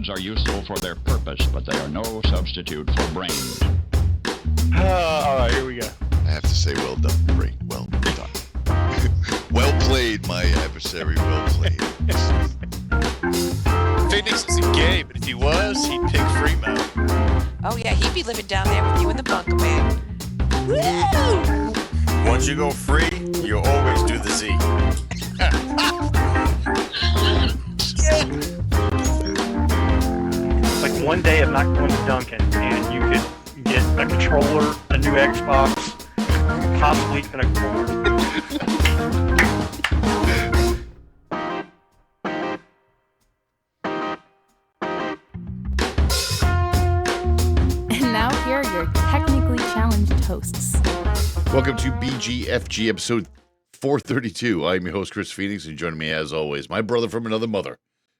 Meds are useful for their purpose, but they are no substitute for brains. All right, here we go. I have to say, well done. Great. Well done. Well played, my adversary. Well played. Phoenix isn't gay, but if he was, he'd pick Fremo. Oh, yeah, he'd be living down there with you in the bunker, man. Woo! Once you go free, you'll always do the Z. Like one day I'm not going to Duncan, and you could get a controller, a new Xbox, possibly even a cord. And now here are your technically challenged hosts. Welcome to BGFG episode 432. I'm your host, Chris Phoenix, and joining me as always, my brother from another mother,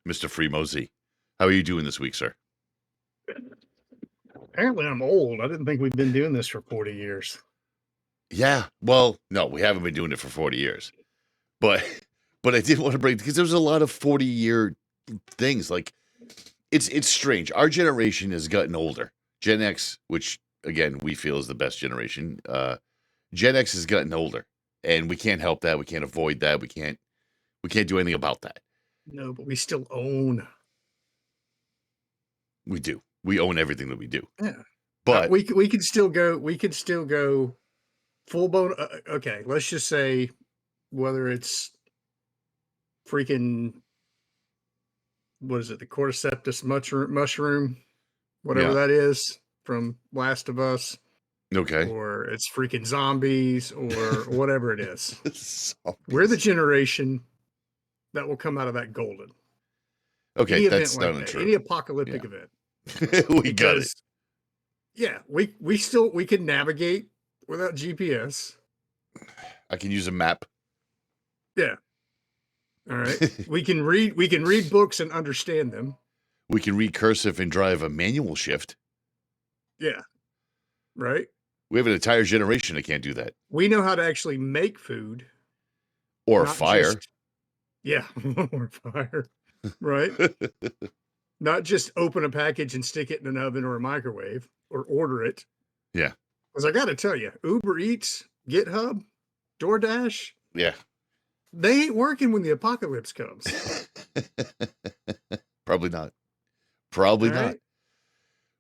Mr. Fremo Z. How are you doing this week, sir? Apparently I'm old. I didn't think we'd been doing this for 40 years. Yeah, well, no, we haven't been doing it for 40 years. But I did want to bring, because there was a lot of 40-year things. Like, it's strange. Our generation has gotten older. Gen X, which, again, we feel is the best generation. Gen X has gotten older. And we can't help that. We can't avoid that. We can't do anything about that. No, but we still own. We do. We own everything that we do. Yeah. But we could still go full blown. Okay, let's just say whether it's freaking, what is it, the cordyceps mushroom, whatever that is from Last of Us. okay. Or it's freaking zombies or whatever it is. Zombies. We're the generation that will come out of that golden. Okay, Any that's event not like that, true. any apocalyptic event. We got it. Yeah, we can navigate without GPS. I can use a map. Yeah. All right. we can read books and understand them. We can read cursive and drive a manual shift. Yeah. Right? We have an entire generation that can't do that. We know how to actually make food. Or not fire. Yeah, or fire. Right? Not just open a package and stick it in an oven or a microwave or order it. Yeah. Because I got to tell you, Uber Eats, GitHub, DoorDash, Yeah. they ain't working when the apocalypse comes. Probably not. Probably All not. right?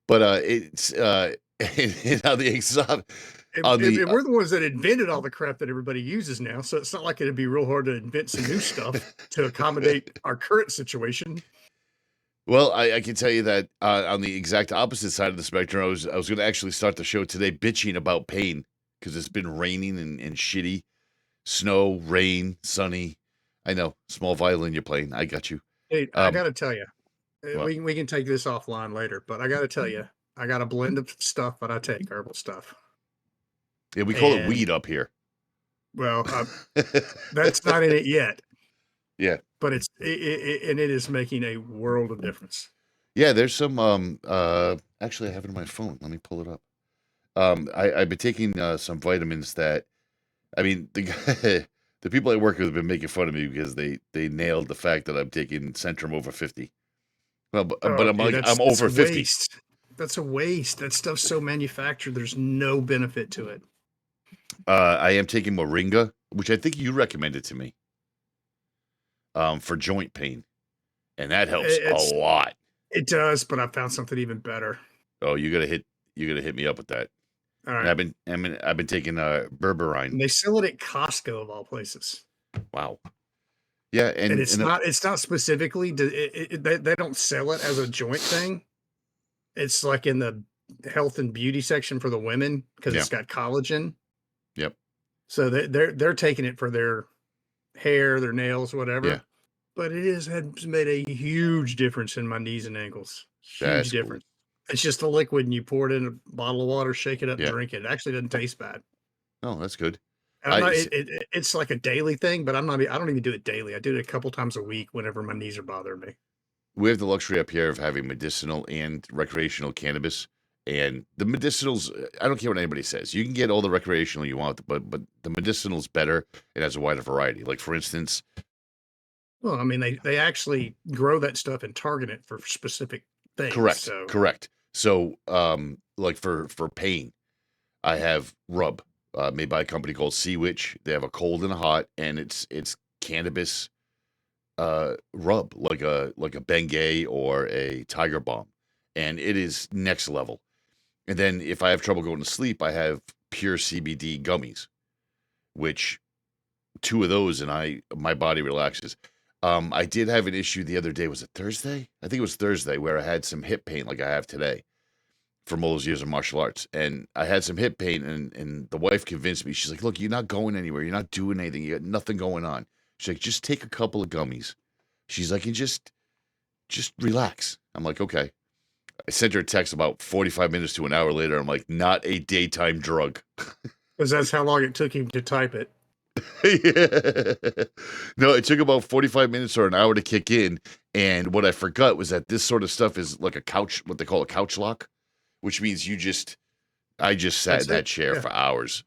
But it's how the exotic. And we're the ones that invented all the crap that everybody uses now. So it's not like it'd be real hard to invent some new stuff to accommodate our current situation. Well, I can tell you that on the exact opposite side of the spectrum, I was going to actually start the show today bitching about pain because it's been raining and shitty. Snow, rain, sunny. I know. Small violin you're playing. I got you. Hey, I got to tell you, what? we can take this offline later, but I got to tell you, I got a blend of stuff that I take, herbal stuff. Yeah, we call it weed up here. Well, that's not in it yet. Yeah. But it is making a world of difference. Yeah, there's some actually I have it on my phone. Let me pull it up. I've been taking some vitamins that, I mean, the people I work with have been making fun of me because they nailed the fact that I'm taking Centrum over 50. Well, but I'm like, I'm over 50. Waste. That's a waste. That stuff's so manufactured. There's no benefit to it. I am taking Moringa, which I think you recommended to me. For joint pain, and that helps a lot. It does, but I found something even better. Oh, you gotta hit me up with that. All right. And I've been taking berberine. And they sell it at Costco of all places. Wow. Yeah, and it's not specifically. They don't sell it as a joint thing. It's like in the health and beauty section for the women because it's got collagen. Yep. So they're taking it for their hair, their nails, whatever. Yeah. But it has made a huge difference in my knees and ankles. Huge difference. Cool. It's just a liquid, and you pour it in a bottle of water, shake it up, drink it. It actually doesn't taste bad. Oh, that's good. It's like a daily thing, but I don't even do it daily. I do it a couple times a week whenever my knees are bothering me. We have the luxury up here of having medicinal and recreational cannabis. And the medicinals, I don't care what anybody says. You can get all the recreational you want, but the medicinal's better. It has a wider variety. Like, for instance... Well, I mean, they actually grow that stuff and target it for specific things. Correct. So Correct. So, like for pain, I have rub made by a company called Sea Witch. They have a cold and a hot, and it's cannabis rub like a Bengay or a Tiger Balm, and it is next level. And then if I have trouble going to sleep, I have pure CBD gummies, which two of those and my body relaxes. I did have an issue the other day. Was it Thursday? I think it was Thursday where I had some hip pain like I have today from all those years of martial arts. And I had some hip pain and the wife convinced me. She's like, look, you're not going anywhere. You're not doing anything. You got nothing going on. She's like, just take a couple of gummies. She's like, and just relax. I'm like, okay. I sent her a text about 45 minutes to an hour later. I'm like, not a daytime drug. because that's how long it took him to type it. Yeah. No, it took about 45 minutes or an hour to kick in. And what I forgot was that this sort of stuff is like a couch, what they call a couch lock, which means I just sat That's in that it. chair Yeah. for hours.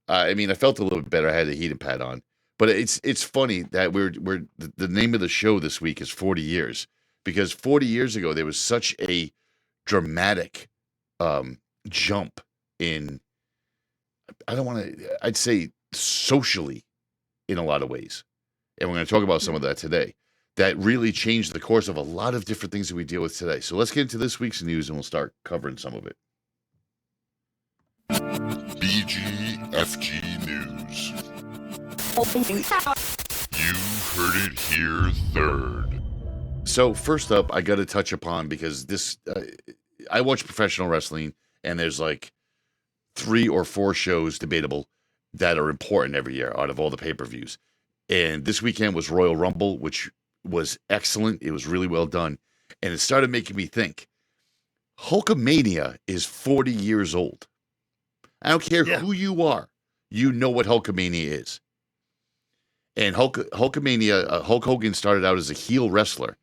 I mean, I felt a little bit better. I had a heating pad on, but it's funny that the name of the show this week is 40 years, because 40 years ago, there was such a dramatic jump in, I'd say socially in a lot of ways. And we're going to talk about some of that today. That really changed the course of a lot of different things that we deal with today. So let's get into this week's news and we'll start covering some of it. BGFG News. You heard it here third. So first up, I got to touch upon, because this, I watch professional wrestling and there's like 3 or 4 shows, debatable, that are important every year out of all the pay-per-views. And this weekend was Royal Rumble, which was excellent. It was really well done. And it started making me think, Hulkamania is 40 years old. I don't care who you are. You know what Hulkamania is. And Hulkamania, Hulk Hogan started out as a heel wrestler.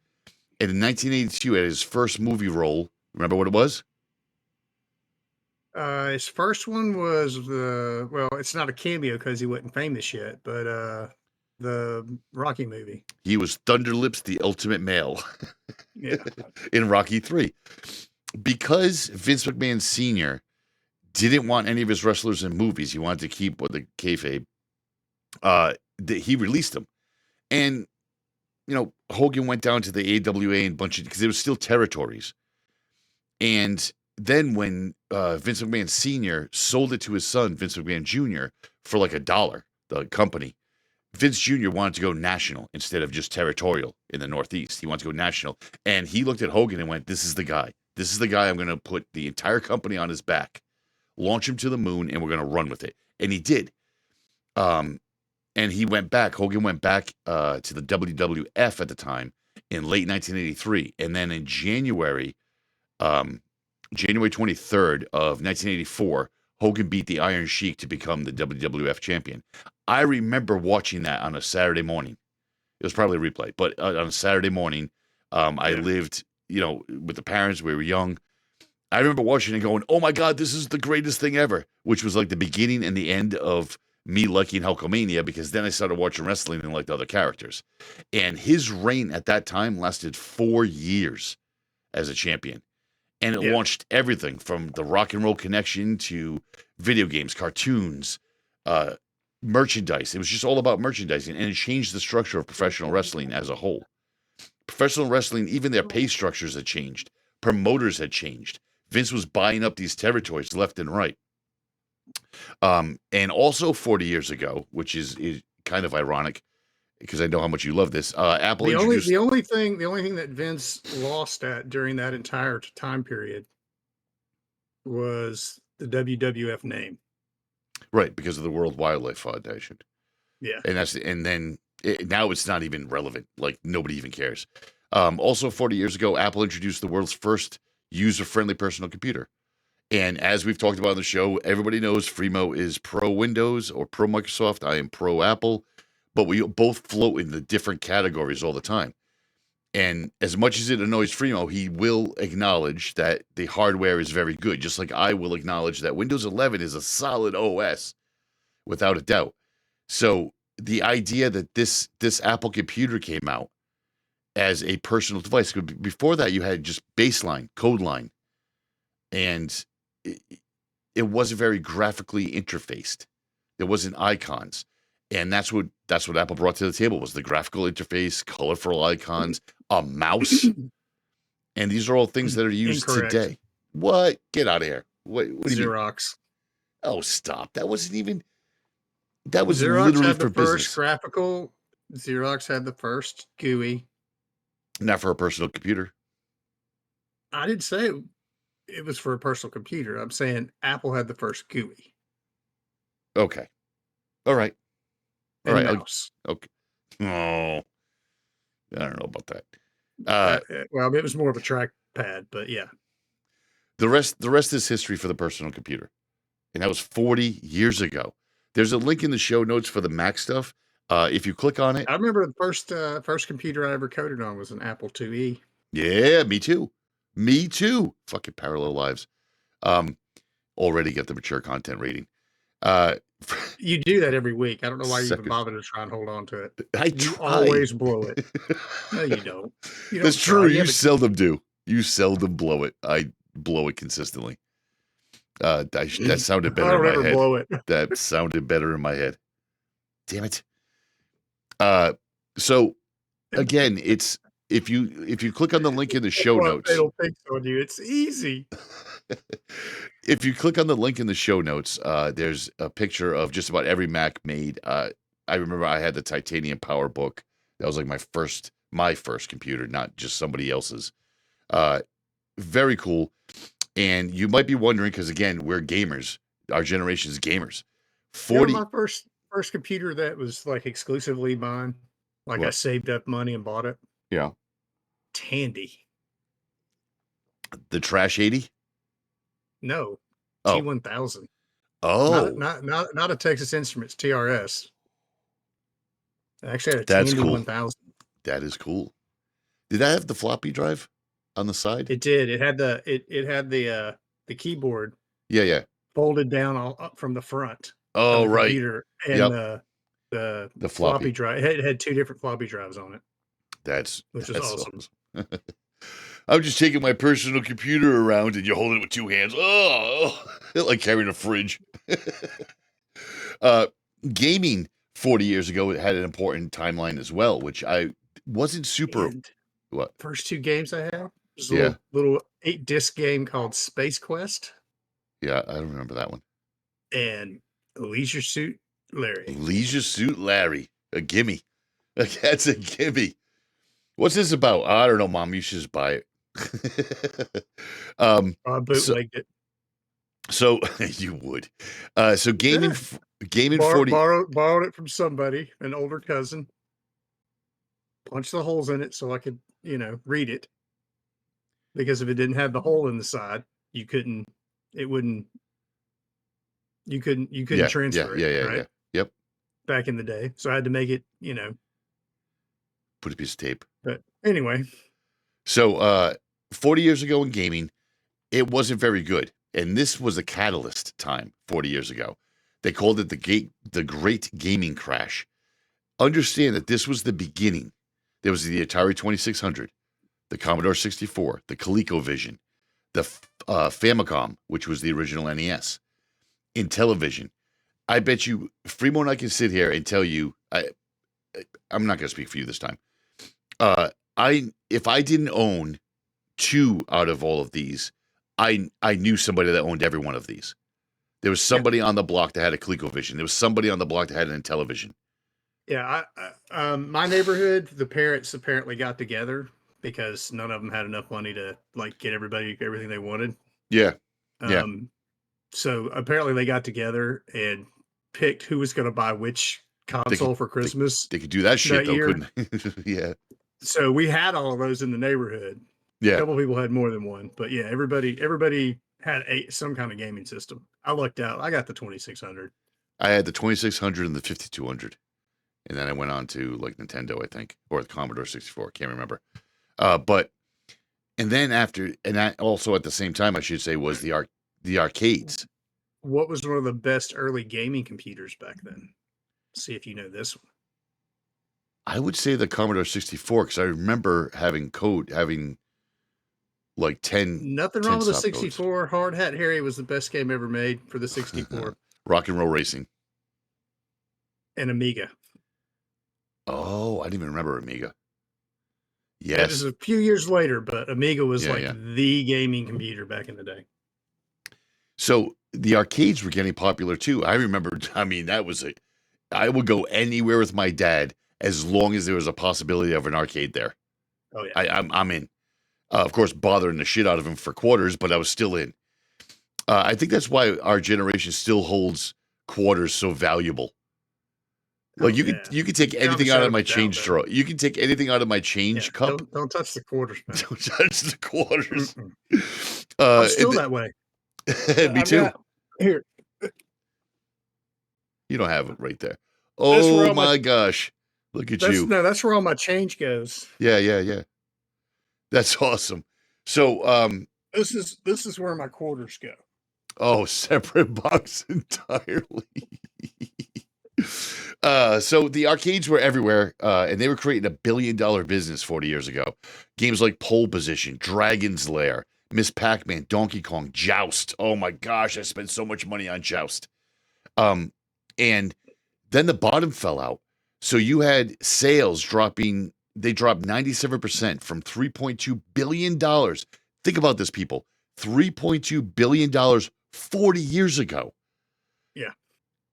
And in 1982, at his first movie role, remember what it was? His first one was it's not a cameo because he wasn't famous yet, but the Rocky movie. He was Thunder Lips, the Ultimate Male. Yeah. In Rocky 3. Because Vince McMahon Sr. didn't want any of his wrestlers in movies, he wanted to keep the kayfabe, he released them. And, Hogan went down to the AWA and because there was still territories. And then when Vince McMahon Sr. sold it to his son, Vince McMahon Jr., for like $1, the company, Vince Jr. wanted to go national instead of just territorial in the Northeast. He wanted to go national. And he looked at Hogan and went, this is the guy. This is the guy I'm going to put the entire company on his back, launch him to the moon, and we're going to run with it. And he did. And he went back. Hogan went back to the WWF at the time in late 1983. And then in January 23rd of 1984, Hogan beat the Iron Sheik to become the WWF champion. I remember watching that on a Saturday morning. It was probably a replay, but on a Saturday morning, I lived, with the parents. We were young. I remember watching and going, oh my God, this is the greatest thing ever, which was like the beginning and the end of me liking Hulkamania, because then I started watching wrestling and liked other characters. And his reign at that time lasted 4 years as a champion. And it launched everything from the Rock and Roll Connection to video games, cartoons, merchandise. It was just all about merchandising, and it changed the structure of professional wrestling as a whole. Professional wrestling, even their pay structures had changed. Promoters had changed. Vince was buying up these territories left and right. And also 40 years ago, which is kind of ironic, because I know how much you love this. Apple introduced The only thing that Vince lost at during that entire time period was the WWF name. Right, because of the World Wildlife Foundation. Yeah. And then now it's not even relevant. Like, nobody even cares. Also 40 years ago, Apple introduced the world's first user-friendly personal computer. And as we've talked about on the show, everybody knows Freemo is pro Windows or pro Microsoft. I am pro Apple. But we both float in the different categories all the time. And as much as it annoys Freemo, he will acknowledge that the hardware is very good, just like I will acknowledge that Windows 11 is a solid OS, without a doubt. So the idea that this Apple computer came out as a personal device. Before that, you had just baseline, code line, and it wasn't very graphically interfaced. There wasn't icons, and that's what Apple brought to the table was the graphical interface, colorful icons, a mouse, and these are all things that are used Incorrect. today. What? Get out of here! What do you mean? Xerox. Oh, stop! That wasn't even. That was Xerox literally had for the first business, graphical. Xerox had the first GUI. not for a personal computer. I didn't say it was for a personal computer. I'm saying Apple had the first GUI. Okay, all right, all And right. mouse. Okay. Oh, I don't know about that. Well, it was more of a trackpad, but yeah. The rest is history for the personal computer, and that was 40 years ago. There's a link in the show notes for the Mac stuff. If you click on it, I remember the first computer I ever coded on was an Apple IIe. yeah, me too. Me too. Fucking parallel lives. Already get the mature content rating. You do that every week. I don't know why you even Second. bother to try and hold on to it. I You try. always blow it. No, you don't. You don't That's try. true. You You have a- seldom do. You seldom blow it. I blow it consistently. That sounded I better in don't my ever head. blow it. That sounded better in my head. Damn it. So again, it's if you click on the link in the show Well, notes. they don't think so on you. It's easy. If you click on the link in the show notes, there's a picture of just about every Mac made. I remember I had the Titanium PowerBook. That was like my first computer, not just somebody else's. Very cool. And you might be wondering, because again, we're gamers. Our generation's gamers. 40. My first computer that was like exclusively mine. Like I What? saved up money and bought it. Yeah. Tandy. The Trash 80. No. Oh. T1000. Oh, Not a Texas Instruments TRS. I actually had a That's Tandy cool. 1000. That is cool. Did that have the floppy drive on the side? It did. It had the keyboard Yeah. folded down all up from the front. Oh, of the right. computer and Yep. the The floppy floppy. drive. It had two different floppy drives on it, which was awesome. I'm just taking my personal computer around and you're holding it with two hands. Oh, like carrying a fridge. Gaming 40 years ago had an important timeline as well, which I wasn't super. And What? first two games I had was a Yeah. little 8-disc game called Space Quest Yeah, I don't remember that one. and Leisure Suit Larry. Leisure Suit Larry. A gimme. That's a gimme. What's this about? I don't know, Mom. You should just buy it. I bootlegged it. So you would. So gaming 40. Borrowed it from somebody, an older cousin. Punched the holes in it so I could, read it. Because if it didn't have the hole in the side, you couldn't transfer it. Right? Yeah. Yep. Back in the day. So I had to make it, Put a piece of tape. but anyway. So 40 years ago in gaming, it wasn't very good. And this was a catalyst time 40 years ago. They called it the Great Gaming Crash. Understand that this was the beginning. There was the Atari 2600, the Commodore 64, the ColecoVision, the Famicom, which was the original NES, Intellivision. I bet you, Fremo and I can sit here and tell you, I'm not going to speak for you this time. If I didn't own two out of all of these, I knew somebody that owned every one of these. There was somebody on the block that had a ColecoVision. There was somebody on the block that had an Intellivision. Yeah, my neighborhood, the parents apparently got together because none of them had enough money to get everybody everything they wanted. Yeah. So apparently they got together and picked who was going to buy which console for Christmas. They could do that shit though, year. couldn't they? Yeah. So we had all of those in the neighborhood. Yeah. A couple people had more than one, but yeah, everybody had some kind of gaming system. I lucked out. I got the 2600. I had the 2600 and the 5200. And then I went on to Nintendo, I think, or the Commodore 64. Can't remember. And then after, and that also at the same time, I should say, was the arcades. What was one of the best early gaming computers back then? See if you know this one. I would say the Commodore 64 because I remember having like 10. Nothing wrong with the stop codes. 64. Hard Hat Harry was the best game ever made for the 64. Rock and Roll Racing. And Amiga. Oh, I didn't even remember Amiga. That Yes. was a few years later, but Amiga was Yeah. the gaming computer back in the day. So the arcades were getting popular too. I remember, I mean, I would go anywhere with my dad as long as there was a possibility of an arcade there. Oh, yeah. I'm in. Of course, bothering the shit out of him for quarters, but I was still in. I think that's why our generation still holds quarters so valuable. Like you could take anything out of my change drawer. You can take anything out of my change cup. Don't touch the quarters, man. Don't touch the quarters. I'm still that way. Me too. Here. You don't have it right there. Oh my gosh. Look at you. No, that's where all my change goes. Yeah. That's awesome. So this is where my quarters go. Oh, separate box entirely. So the arcades were everywhere, and they were creating $1 billion business 40 years ago. Games like Pole Position, Dragon's Lair, Miss Pac-Man, Donkey Kong, Joust. Oh my gosh, I spent so much money on Joust. And then the bottom fell out. So you had sales dropping. They dropped 97% from $3.2 billion. Think about this, people. $3.2 billion 40 years ago. Yeah.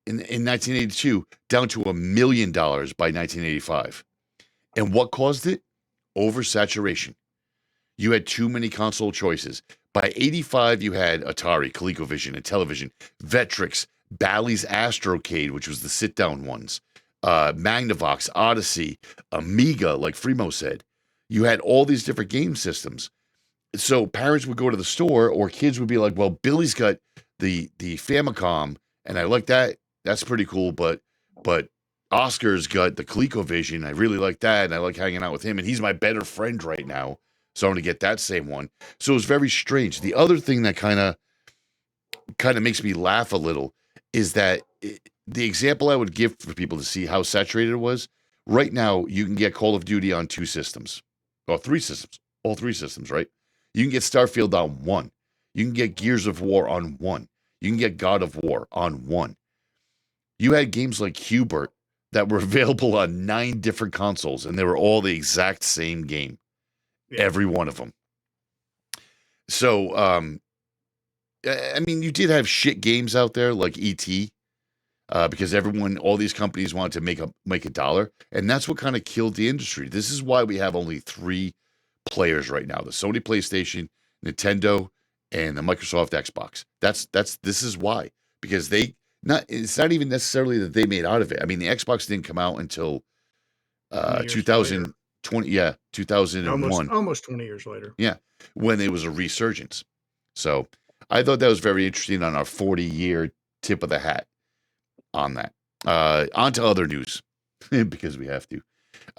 In 1982, down to $1 million by 1985. And what caused it? Oversaturation. You had too many console choices. By 85, you had Atari, ColecoVision, and Television, Vectrex, Bally's Astrocade, which was the sit-down ones, Magnavox, Odyssey, Amiga, like Fremo said. You had all these different game systems. So parents would go to the store, or kids would be like, well, Billy's got the Famicom, and I like that. That's pretty cool, but Oscar's got the ColecoVision. I really like that, and I like hanging out with him, and he's my better friend right now, so I'm going to get that same one. So it was very strange. The other thing that kind of makes me laugh a little is that the example I would give for people to see how saturated it was, right now you can get Call of Duty on 2 systems, or 3 systems, all 3 systems, right? You can get Starfield on 1. You can get Gears of War on 1. You can get God of War on 1. You had games like Hubert that were available on 9 different consoles, and they were all the exact same game. Yeah. Every one of them. So, I mean, you did have shit games out there like E.T., because all these companies wanted to make a dollar, and that's what kind of killed the industry. This is why we have only 3 players right now: the Sony PlayStation, Nintendo, and the Microsoft Xbox. This is why, because it's not even necessarily that they made out of it. I mean, the Xbox didn't come out until 2020. Yeah, 2001. Almost 20 years later. Yeah, when there was a resurgence. So I thought that was very interesting on our 40-year tip of the hat on that. On to other news, because we have to.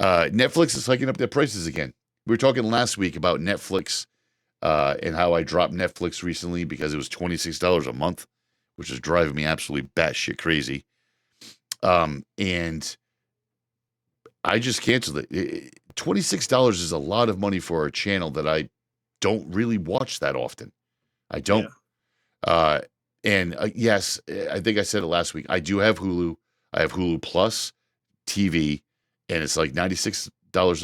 Netflix is hiking up their prices again. We were talking last week about Netflix and how I dropped Netflix recently because it was $26 a month, which is driving me absolutely batshit crazy. And I just canceled it. $26 is a lot of money for a channel that I don't really watch that often. I don't. Yeah. Yes, I think I said it last week. I do have Hulu. I have Hulu Plus TV, and it's like $96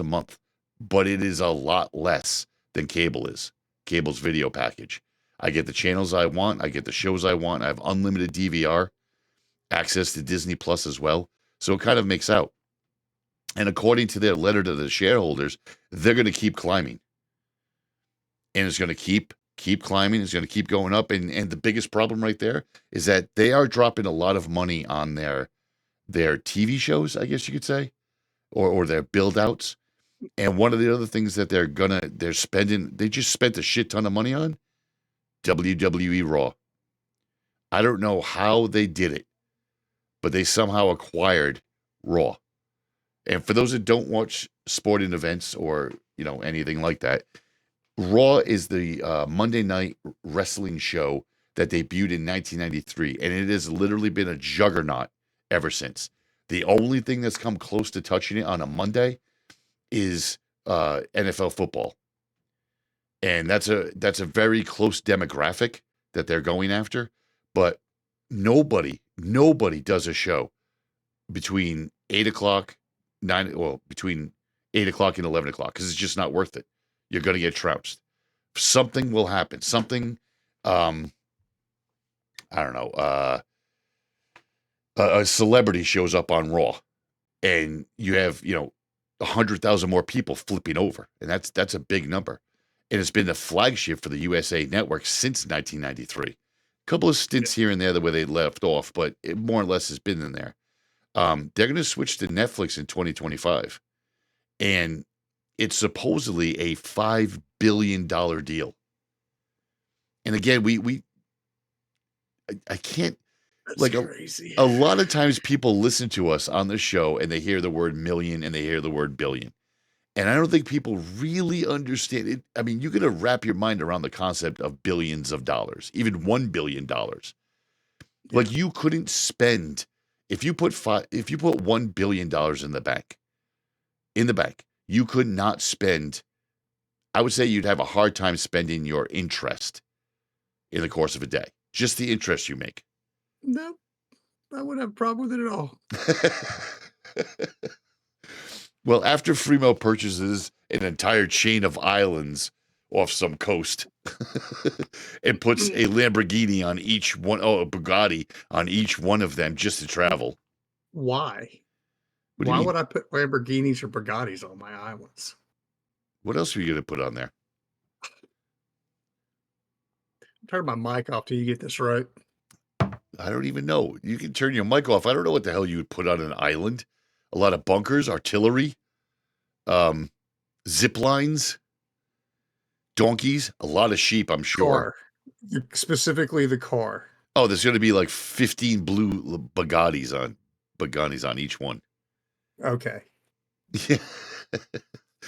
a month. But it is a lot less than cable is. Cable's video package. I get the channels I want. I get the shows I want. I have unlimited DVR, access to Disney Plus as well. So it kind of makes out. And according to their letter to the shareholders, they're going to keep climbing. And it's going to keep climbing. It's going to keep going up. And the biggest problem right there is that they are dropping a lot of money on their TV shows, I guess you could say, or their build outs. And one of the other things that they're spending, they just spent a shit ton of money on WWE Raw. I don't know how they did it, but they somehow acquired Raw. And for those that don't watch sporting events or, anything like that, Raw is the Monday night wrestling show that debuted in 1993. And it has literally been a juggernaut ever since. The only thing that's come close to touching it on a Monday is NFL football. And that's a very close demographic that they're going after. But nobody does a show between 8 o'clock, between 8 o'clock and 11 o'clock, because it's just not worth it. You're going to get trounced. Something will happen. Something, I don't know, a celebrity shows up on Raw, and you have, 100,000 more people flipping over, and that's a big number. And it's been the flagship for the USA Network since 1993. A couple of stints here and there where they left off, but it more or less has been in there. They're going to switch to Netflix in 2025, and it's supposedly a $5 billion deal. And again, I can't. That's crazy. A lot of times people listen to us on the show and they hear the word million and they hear the word billion. And I don't think people really understand it. I mean, you got to wrap your mind around the concept of billions of dollars, even $1 billion. Like, you couldn't spend, if you put $1 billion in the bank, you could not spend, I would say you'd have a hard time spending your interest in the course of a day. Just the interest you make. No, I wouldn't have a problem with it at all. Well, after Fremo purchases an entire chain of islands off some coast and puts a Lamborghini on each one, a Bugatti on each one of them just to travel. Why? Why would I put Lamborghinis or Bugattis on my islands? What else are you going to put on there? Turn my mic off till you get this right. I don't even know. You can turn your mic off. I don't know what the hell you would put on an island. A lot of bunkers, artillery, zip lines, donkeys, a lot of sheep, I'm sure. Car. Specifically the car. Oh, there's going to be like 15 blue Bugattis on each one. Okay. Yeah.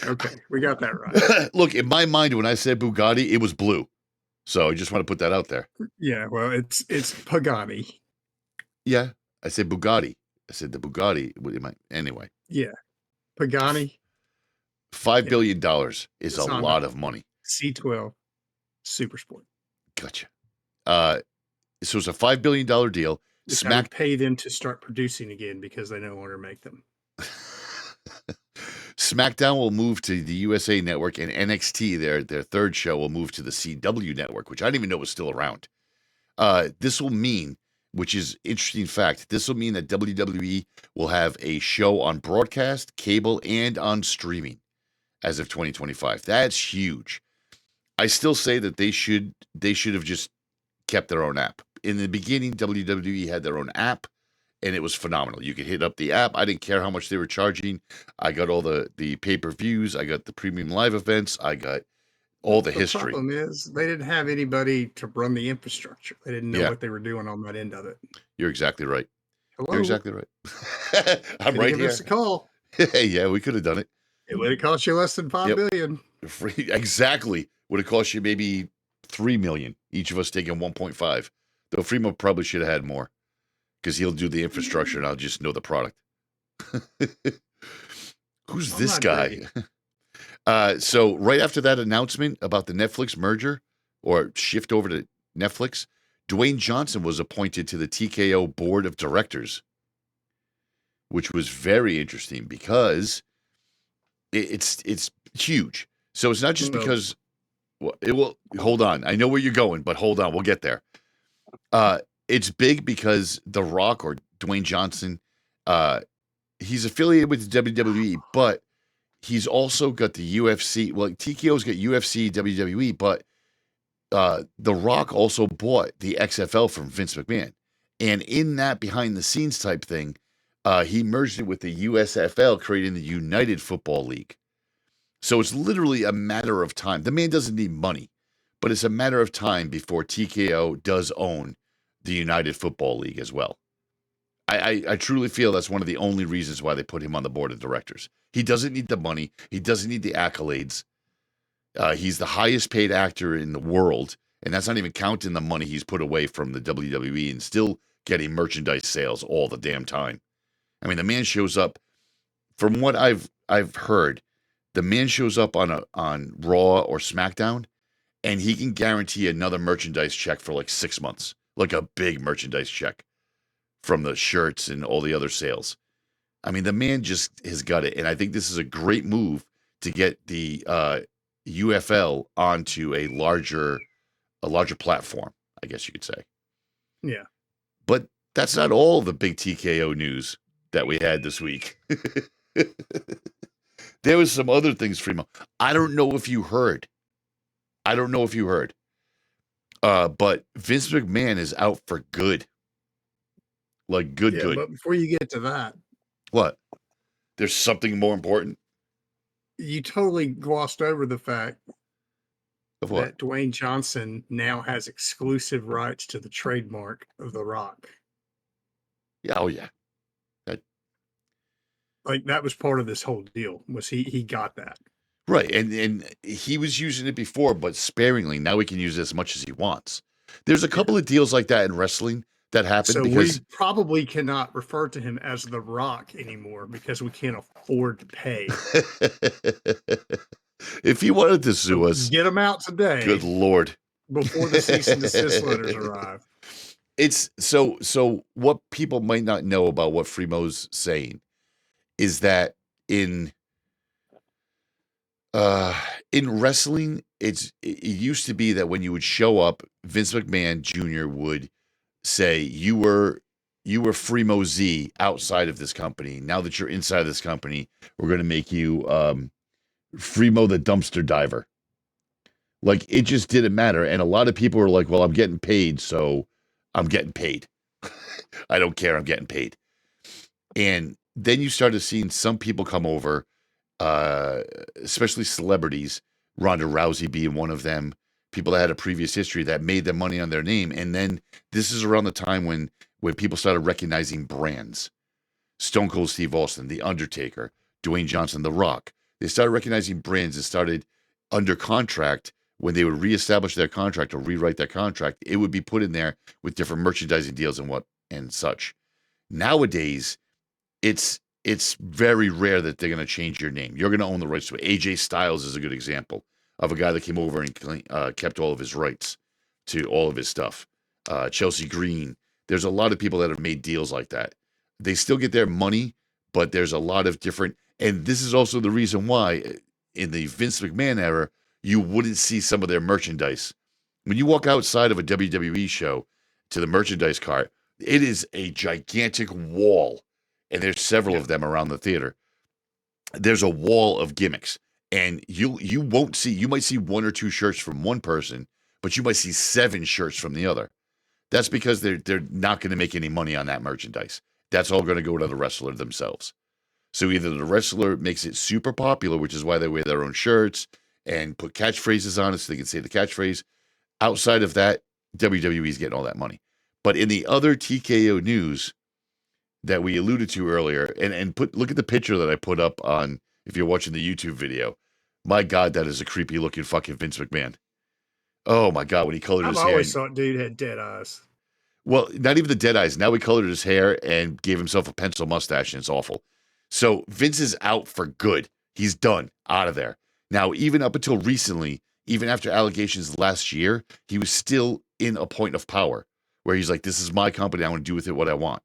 Okay, we got that right. Look, in my mind, when I said Bugatti, it was blue. So I just want to put that out there. Yeah, well, it's Pagani. Yeah, I said Bugatti. I said the Bugatti. Anyway. Yeah, Pagani. $5 billion is a lot of money. C12 Super Sport. Gotcha. So it's a $5 billion deal. Pay them to start producing again because they no longer make them. SmackDown will move to the USA Network, and NXT, their third show, will move to the CW Network, which I didn't even know was still around. This will mean, which is interesting fact, this will mean that WWE will have a show on broadcast, cable, and on streaming as of 2025. That's huge. I still say that they should have just kept their own app. In the beginning, WWE had their own app, and it was phenomenal. You could hit up the app. I didn't care how much they were charging. I got all the pay-per-views. I got the premium live events. I got all the history. The problem is they didn't have anybody to run the infrastructure. They didn't know what they were doing on that end of it. You're exactly right. Hello? You're exactly right. I'm right here. Give us a call. Yeah, we could have done it. It would have cost you less than $5 billion. Exactly. Would have cost you maybe $3 million. Each of us taking 1.5. Though Fremo probably should have had more, because he'll do the infrastructure and I'll just know the product. Who's this guy? So right after that announcement about the Netflix merger or shift over to Netflix, Dwayne Johnson was appointed to the TKO board of directors, which was very interesting because it's huge. So it's not just because it will hold on. I know where you're going, but hold on, we'll get there. It's big because The Rock, or Dwayne Johnson, he's affiliated with the WWE, but he's also got the UFC. Well, TKO's got UFC, WWE, but The Rock also bought the XFL from Vince McMahon. And in that behind-the-scenes type thing, he merged it with the USFL, creating the United Football League. So it's literally a matter of time. The man doesn't need money, but it's a matter of time before TKO does own the United Football League as well. I truly feel that's one of the only reasons why they put him on the board of directors. He doesn't need the money. He doesn't need the accolades. He's the highest paid actor in the world, and that's not even counting the money he's put away from the WWE and still getting merchandise sales all the damn time. I mean, the man shows up. From what I've heard, the man shows up on Raw or SmackDown, and he can guarantee another merchandise check for like 6 months, like a big merchandise check from the shirts and all the other sales. I mean, the man just has got it, and I think this is a great move to get the UFL onto a larger platform, I guess you could say. Yeah. But that's not all the big TKO news that we had this week. There was some other things, Fremo. I don't know if you heard. But Vince McMahon is out for good. Like good. But before you get to that. What? There's something more important? You totally glossed over the fact of what? That Dwayne Johnson now has exclusive rights to the trademark of The Rock. Yeah, oh yeah. That was part of this whole deal, was he got that. Right, and he was using it before, but sparingly. Now he can use it as much as he wants. There's a couple of deals like that in wrestling that happen so because we probably cannot refer to him as The Rock anymore because we can't afford to pay. If he wanted to sue us, get him out today. Good Lord! Before the cease and desist letters arrive. It's so. What people might not know about what Fremo's saying is that in wrestling, it used to be that when you would show up, Vince McMahon Jr. would say, you were Fremo Z outside of this company. Now that you're inside of this company, we're going to make you Fremo the dumpster diver. Like, it just didn't matter. And a lot of people were like, well, I'm getting paid, so I'm getting paid. I don't care. I'm getting paid. And then you started seeing some people come over, especially celebrities, Ronda Rousey being one of them, people that had a previous history that made them money on their name. And then this is around the time when people started recognizing brands. Stone Cold Steve Austin, The Undertaker, Dwayne Johnson, The Rock. They started recognizing brands and started under contract. When they would reestablish their contract or rewrite their contract, it would be put in there with different merchandising deals and such. Nowadays, it's very rare that they're going to change your name. You're going to own the rights to it. AJ Styles is a good example of a guy that came over and kept all of his rights to all of his stuff. Chelsea Green. There's a lot of people that have made deals like that. They still get their money, but there's a lot of different. And this is also the reason why in the Vince McMahon era, you wouldn't see some of their merchandise. When you walk outside of a WWE show to the merchandise cart, it is a gigantic wall. And there's several of them around the theater. There's a wall of gimmicks. And you won't see, you might see one or two shirts from one person, but you might see 7 shirts from the other. That's because they're not going to make any money on that merchandise. That's all going to go to the wrestler themselves. So either the wrestler makes it super popular, which is why they wear their own shirts and put catchphrases on it so they can say the catchphrase. Outside of that, WWE's getting all that money. But in the other TKO news that we alluded to earlier, and look at the picture that I put up on, if you're watching the YouTube video. My God, that is a creepy looking fucking Vince McMahon. Oh my God, when he colored his hair. I always thought dude had dead eyes. Well, not even the dead eyes. Now he colored his hair and gave himself a pencil mustache, and it's awful. So Vince is out for good. He's done, out of there. Now, even up until recently, even after allegations last year, he was still in a point of power where he's like, this is my company. I want to do with it what I want.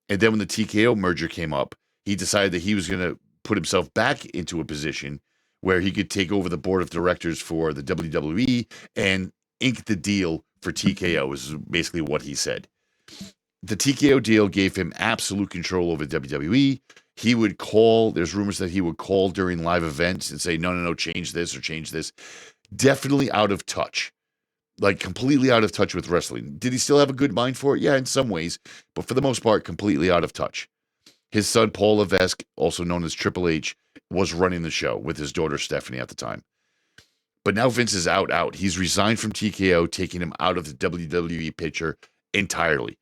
And then when the TKO merger came up, he decided that he was going to put himself back into a position where he could take over the board of directors for the WWE and ink the deal for TKO, is basically what he said. The TKO deal gave him absolute control over WWE. He would call, there's rumors that he would call during live events and say, no, change this or change this. Definitely out of touch. Like completely out of touch with wrestling. Did he still have a good mind for it? Yeah, in some ways. But for the most part, completely out of touch. His son, Paul Levesque, also known as Triple H, was running the show with his daughter, Stephanie, at the time. But now Vince is out. He's resigned from TKO, taking him out of the WWE picture entirely.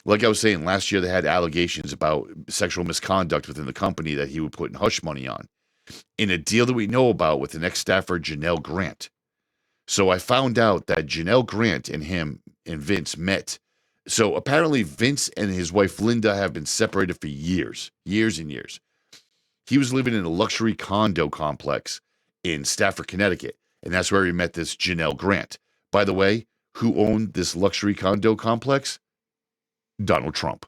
Like I was saying, last year they had allegations about sexual misconduct within the company that he would put in hush money on, in a deal that we know about with the next staffer, Janelle Grant. So I found out that Janelle Grant and him and Vince met So apparently Vince and his wife Linda have been separated for years and years. He was living in a luxury condo complex in Stafford, Connecticut, and that's where he met this Janelle Grant. By the way, who owned this luxury condo complex? Donald Trump.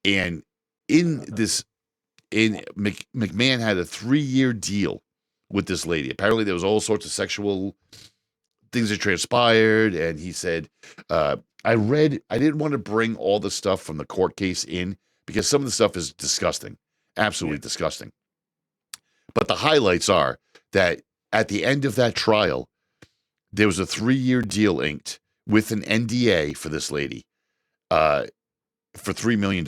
And McMahon had a 3-year deal with this lady. Apparently there was all sorts of sexual things that transpired, and he said, I didn't want to bring all the stuff from the court case in because some of the stuff is disgusting, absolutely disgusting. But the highlights are that at the end of that trial, there was a 3-year deal inked with an NDA for this lady for $3 million.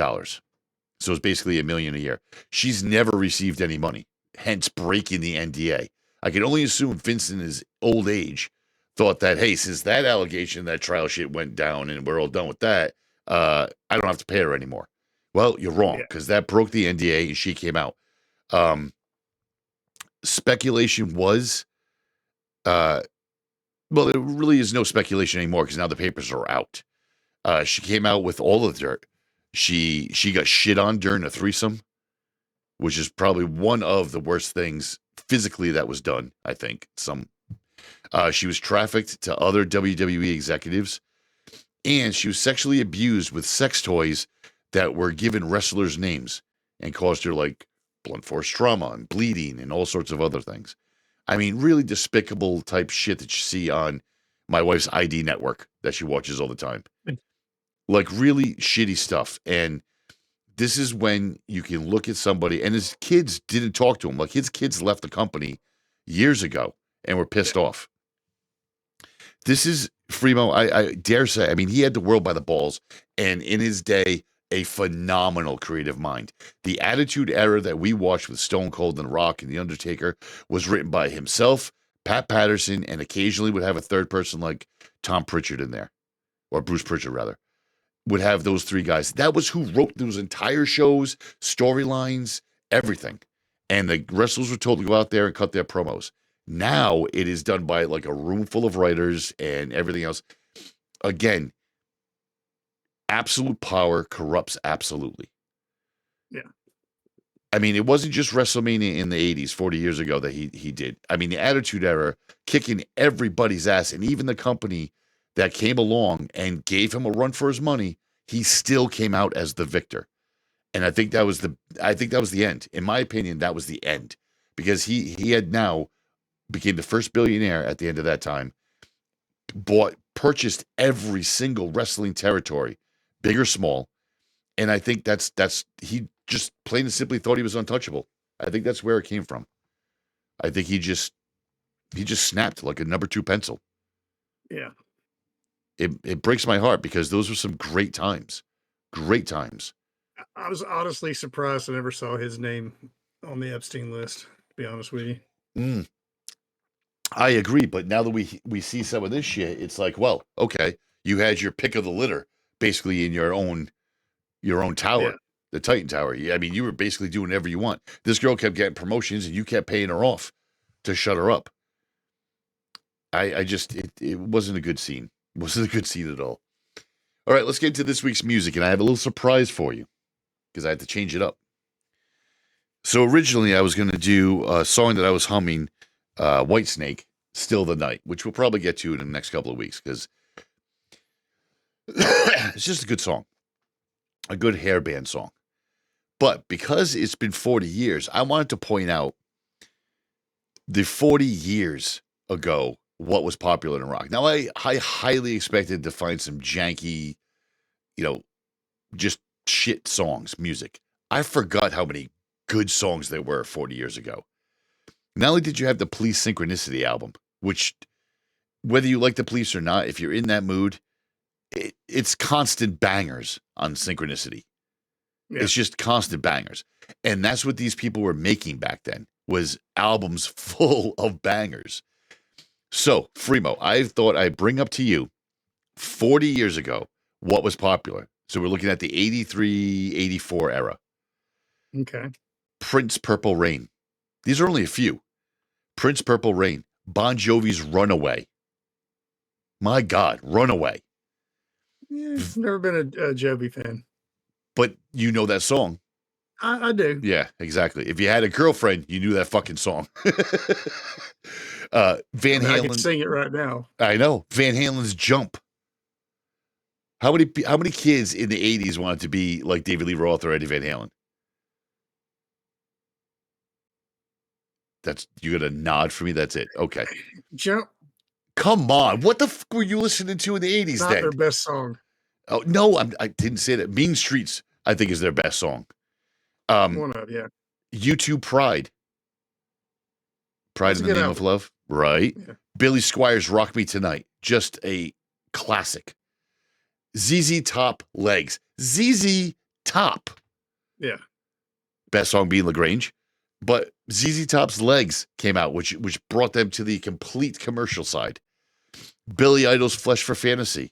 So it's basically $1 million a year. She's never received any money, hence breaking the NDA. I can only assume Vince in his old age thought that, hey, since that allegation, that trial shit went down and we're all done with that, I don't have to pay her anymore. Well, you're wrong, because that broke the NDA and she came out. Speculation was, well, there really is no speculation anymore because now the papers are out. She came out with all the dirt. She got shit on during a threesome, which is probably one of the worst things physically that was done, I think. She was trafficked to other WWE executives, and she was sexually abused with sex toys that were given wrestlers' names and caused her like blunt force trauma and bleeding and all sorts of other things. I mean, really despicable type shit that you see on my wife's ID network that she watches all the time. Like really shitty stuff. And this is when you can look at somebody, and his kids didn't talk to him. Like his kids left the company years ago and were pissed off. This is Fremo. I dare say, I mean, he had the world by the balls, and in his day, a phenomenal creative mind. The Attitude Era that we watched with Stone Cold and Rock and The Undertaker was written by himself, Pat Patterson, and occasionally would have a third person like Tom Pritchard in there, or Bruce Pritchard rather, would have those three guys. That was who wrote those entire shows, storylines, everything. And the wrestlers were told to go out there and cut their promos. Now it is done by like a room full of writers and everything else. Again, absolute power corrupts absolutely. Yeah. I mean, it wasn't just WrestleMania in the 80s, 40 years ago that he did. I mean, the Attitude Era, kicking everybody's ass, and even the company that came along and gave him a run for his money, he still came out as the victor. And I think that was the end. In my opinion, that was the end. Because he had now became the first billionaire at the end of that time, purchased every single wrestling territory, big or small. And I think that's he just plain and simply thought he was untouchable. I think that's where it came from. I think he just snapped like a number 2 pencil. Yeah. It breaks my heart because those were some great times. Great times. I was honestly surprised I never saw his name on the Epstein list, to be honest with you. I agree, but now that we see some of this shit, it's like, well, okay, you had your pick of the litter basically in your own tower, the Titan Tower. I mean, you were basically doing whatever you want. This girl kept getting promotions and you kept paying her off to shut her up. It wasn't a good scene. It wasn't a good scene at all. All right, let's get into this week's music, and I have a little surprise for you because I had to change it up. So originally I was going to do a song that I was humming, Whitesnake, Still the Night, which we'll probably get to in the next couple of weeks because it's just a good song, a good hair band song. But because it's been 40 years, I wanted to point out the 40 years ago what was popular in rock. Now, I highly expected to find some janky, just shit songs, music. I forgot how many good songs there were 40 years ago. Not only did you have the Police Synchronicity album, which, whether you like the Police or not, if you're in that mood, it's constant bangers on Synchronicity. Yeah. It's just constant bangers. And that's what these people were making back then, was albums full of bangers. So, Fremo, I thought I'd bring up to you 40 years ago what was popular. So we're looking at the 83, 84 era. Okay. Prince, Purple Rain. These are only a few. Prince, Purple Rain. Bon Jovi's Runaway. My God, Runaway. Yeah, never been a Joby fan. But you know that song. I do. Yeah, exactly. If you had a girlfriend, you knew that fucking song. Van I can Halen. sing it right now. I know. Van Halen's Jump. How many kids in the 80s wanted to be like David Lee Roth or Eddie Van Halen? You got a nod for me? That's it. Okay. Jump. Come on. What the fuck were you listening to in the 80s Not then? their best song. Oh, no, I didn't say that. Mean Streets, I think, is their best song. One of, yeah. U2 Pride. Pride That's in a the good Name of album. Love. Right. Yeah. Billy Squires' Rock Me Tonight. Just a classic. ZZ Top Legs. ZZ Top. Yeah. Best song being LaGrange. But ZZ Top's Legs came out, which brought them to the complete commercial side. Billy Idol's Flesh for Fantasy.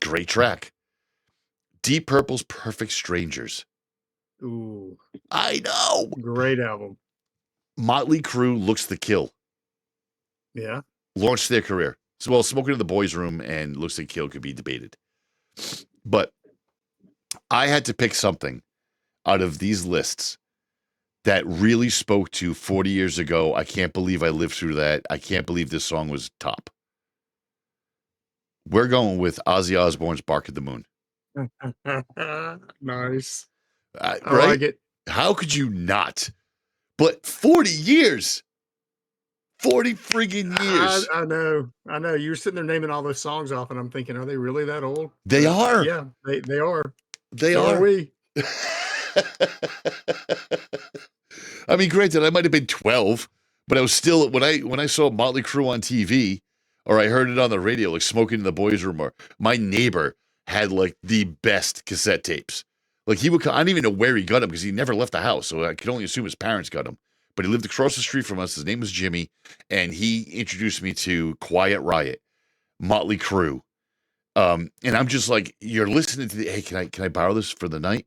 Great track. Deep Purple's Perfect Strangers. Ooh. I know. Great album. Motley Crue, Looks the Kill. Yeah. Launched their career. So, well, Smoking in the Boys' Room and Looks the Kill could be debated. But I had to pick something out of these lists that really spoke to 40 years ago. I can't believe I lived through that. I can't believe this song was top. We're going with Ozzy Osbourne's Bark at the Moon. Nice. I Right? like it. How could you not? But 40 years. 40 friggin' years. I know. You were sitting there naming all those songs off, and I'm thinking, are they really that old? They are. Yeah, they are. They So are. we. I mean, granted, I might have been 12, but I was still when I saw Motley Crue on TV, or I heard it on the radio, like Smoking in the Boys' Room, or my neighbor had like the best cassette tapes. Like I don't even know where he got them because he never left the house, so I could only assume his parents got them. But he lived across the street from us. His name was Jimmy, and he introduced me to Quiet Riot, Motley Crue, and I'm just like, you're listening to hey, can I borrow this for the night?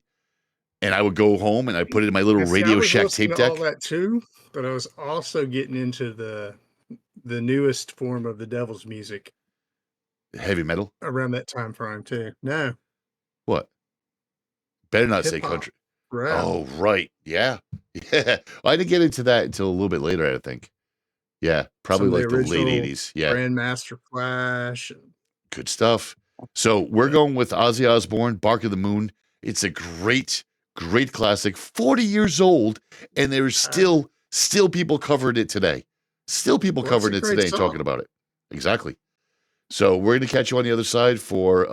And I would go home and I put it in my little Radio Shack tape deck. All that too, but I was also getting into the newest form of the devil's music. Heavy metal? Around that time frame too. No. What? Better not say Hip-hop. country. Rap. Oh, right. Yeah. Yeah. Well, I didn't get into that until a little bit later, I think. Yeah. Probably like the late 80s. Yeah. Grandmaster Flash. Good stuff. So we're going with Ozzy Osbourne, Bark of the Moon. It's a great classic. 40 years old, and there's still people covering it today. Still people covering it today and talking about it. Exactly. So we're going to catch you on the other side for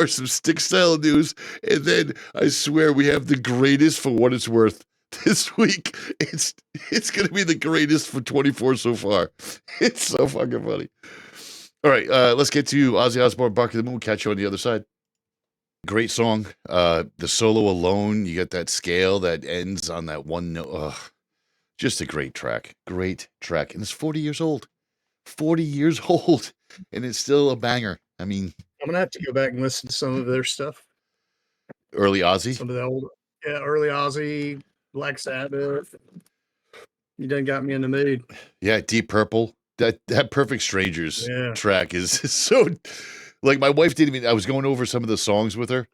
some stick style news, and then I swear we have the greatest for what it's worth this week. It's going to be the greatest for 24 so far. It's so fucking funny. All right, let's get to Ozzy Osbourne, Bark of the Moon. Catch you on the other side. Great song. The solo alone, you get that scale that ends on that one note. Just a great track. Great track. And it's 40 years old. 40 years old. And it's still a banger. I mean, I'm going to have to go back and listen to some of their stuff. Early Ozzy? Some of the old, early Ozzy, Black Sabbath. You done got me in the mood. Yeah, Deep Purple. That Perfect Strangers track is so... Like, my wife didn't even... I was going over some of the songs with her,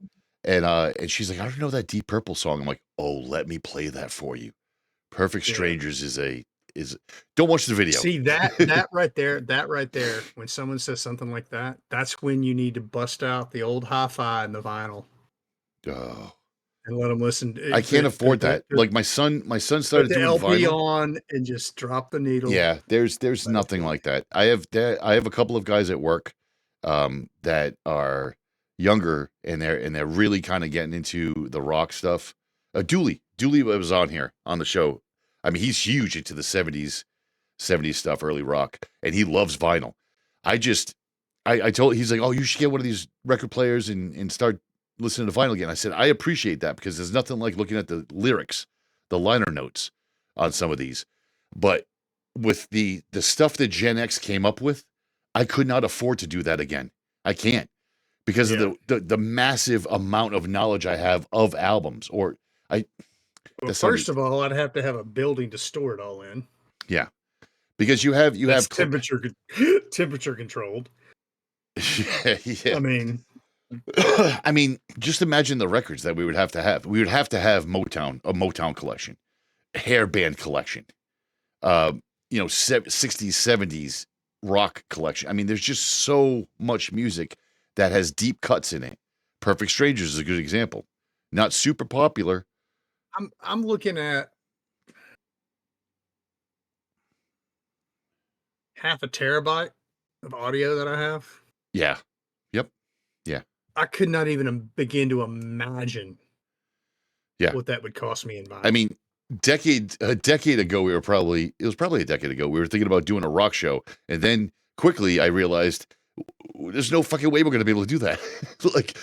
and she's like, I don't know that Deep Purple song. I'm like, oh, let me play that for you. Perfect Strangers is... Don't watch the video. See, that right there, when someone says something like that, that's when you need to bust out the old hi-fi and the vinyl. Oh. And let them listen. I can't afford that. Like, my son started doing LP vinyl on and just drop the needle. Yeah, there's nothing like that. I have a couple of guys at work that are younger, and they're really kind of getting into the rock stuff. Dooley was on here on the show. I mean, he's huge into the 70s stuff, early rock, and he loves vinyl. I told, he's like, oh, you should get one of these record players and start listening to vinyl again. I said, I appreciate that, because there's nothing like looking at the lyrics, the liner notes on some of these. But with the stuff that Gen X came up with, I could not afford to do that again. I can't, because of the massive amount of knowledge I have of albums. Well, first of all, I'd have to have a building to store it all in. Yeah, because you have temperature controlled. Yeah. I mean, just imagine the records that we would have to have. We would have to have Motown, a Motown collection, a hair band collection, 60s, 70s rock collection. I mean, there's just so much music that has deep cuts in it. Perfect Strangers is a good example. Not super popular. I'm looking at half a terabyte of audio that I have. Yeah. Yep. Yeah. I could not even begin to imagine what that would cost me in vinyl. I mean, a decade ago, it was probably a decade ago, we were thinking about doing a rock show. And then quickly I realized there's no fucking way we're going to be able to do that. Like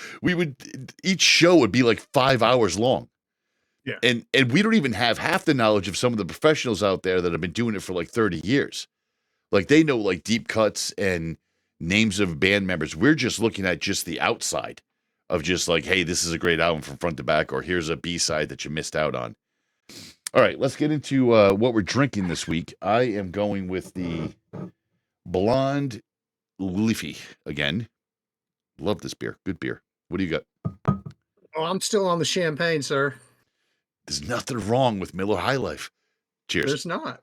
each show would be like 5 hours long. Yeah. And we don't even have half the knowledge of some of the professionals out there that have been doing it for like 30 years. Like they know like deep cuts and names of band members. We're just looking at just the outside of just like, hey, this is a great album from front to back, or here's a B-side that you missed out on. All right, let's get into what we're drinking this week. I am going with the Blonde Leafy again. Love this beer. Good beer. What do you got? Oh, I'm still on the champagne, sir. There's nothing wrong with Miller High Life. Cheers. There's not.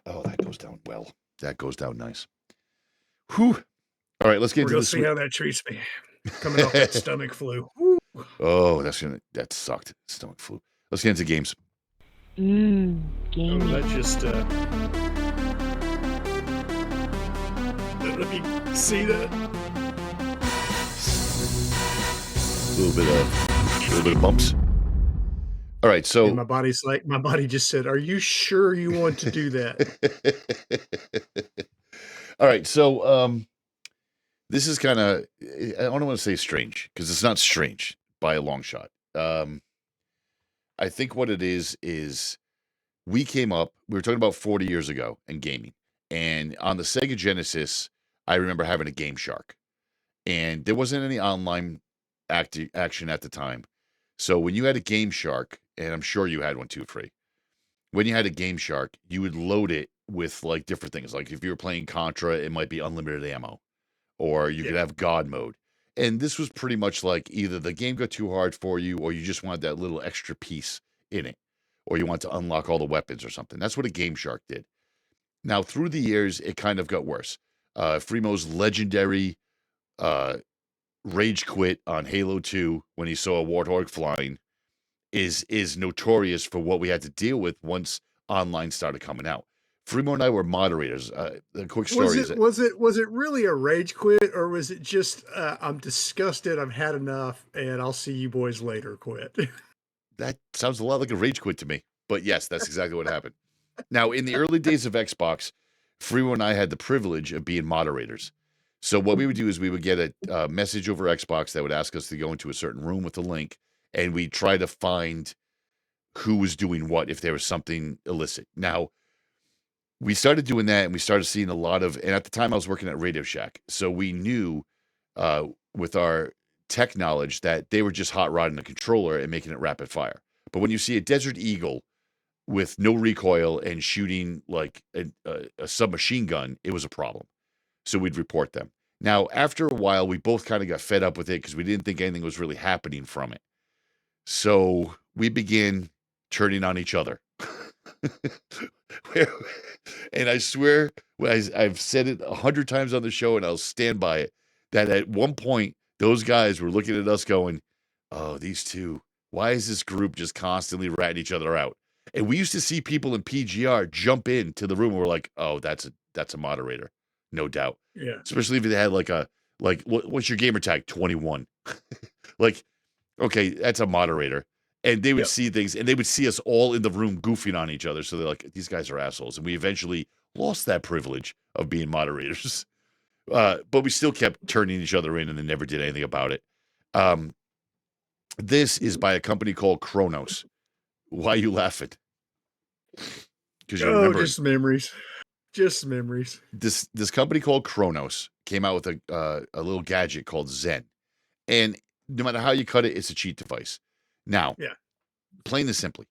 Oh, that goes down well. That goes down nice. Whew. All right, let's get into this. We'll see how that treats me. Coming off that stomach flu. Woo. Oh, that sucked. Stomach flu. Let's get into games. Gaming. Oh, that just let me see that. A little bit of bumps. All right, so and my body just said, "Are you sure you want to do that?" All right, so this is kind of, I don't want to say strange because it's not strange by a long shot. I think what it is we were talking about 40 years ago in gaming, and on the Sega Genesis, I remember having a Game Shark, and there wasn't any online action at the time. So when you had a Game Shark, and I'm sure you had one too, Free, when you had a Game Shark, you would load it with like different things. Like if you were playing Contra, it might be unlimited ammo, or you could have God mode. And this was pretty much like either the game got too hard for you, or you just wanted that little extra piece in it, or you want to unlock all the weapons or something. That's what a Game Shark did. Now, through the years, it kind of got worse. Freemo's legendary rage quit on Halo 2 when he saw a Warthog flying is notorious for what we had to deal with once online started coming out. Freemo and I were moderators. The quick story was it really a rage quit, or was it just I'm disgusted, I've had enough, and I'll see you boys later quit? That sounds a lot like a rage quit to me. But yes, that's exactly what happened. Now, in the early days of Xbox, Freemo and I had the privilege of being moderators. So what we would do is we would get a message over Xbox that would ask us to go into a certain room with a link, and we'd try to find who was doing what if there was something illicit. Now, we started doing that, and we started seeing a lot of, and at the time I was working at Radio Shack, so we knew with our tech knowledge that they were just hot rodding a controller and making it rapid fire. But when you see a Desert Eagle with no recoil and shooting like a submachine gun, it was a problem. So we'd report them. Now, after a while, we both kind of got fed up with it because we didn't think anything was really happening from it. So we began turning on each other. And I swear, I've said it 100 times on the show, and I'll stand by it, that at one point, those guys were looking at us going, oh, these two, why is this group just constantly ratting each other out? And we used to see people in PGR jump into the room and we're like, oh, that's a moderator. No doubt. Yeah. Especially if they had what's your gamer tag? 21. Like, okay, that's a moderator. And they would see things, and they would see us all in the room goofing on each other. So they're like, these guys are assholes. And we eventually lost that privilege of being moderators. But we still kept turning each other in and then never did anything about it. This is by a company called Cronos. Why are you laughing? Because you remember. Just memories. Just memories. This company called Cronos came out with a little gadget called Zen. And no matter how you cut it, it's a cheat device. Now, plain and simply,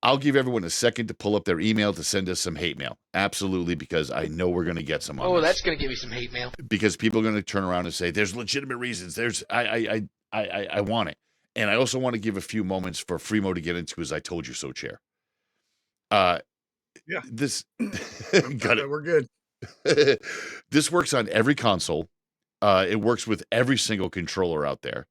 I'll give everyone a second to pull up their email to send us some hate mail. Absolutely, because I know we're going to get some on this. That's going to give me some hate mail. Because people are going to turn around and say, there's legitimate reasons. I want it. And I also want to give a few moments for Freemo to get into his I told you so chair. Yeah. This got it. We're good. This works on every console. It works with every single controller out there.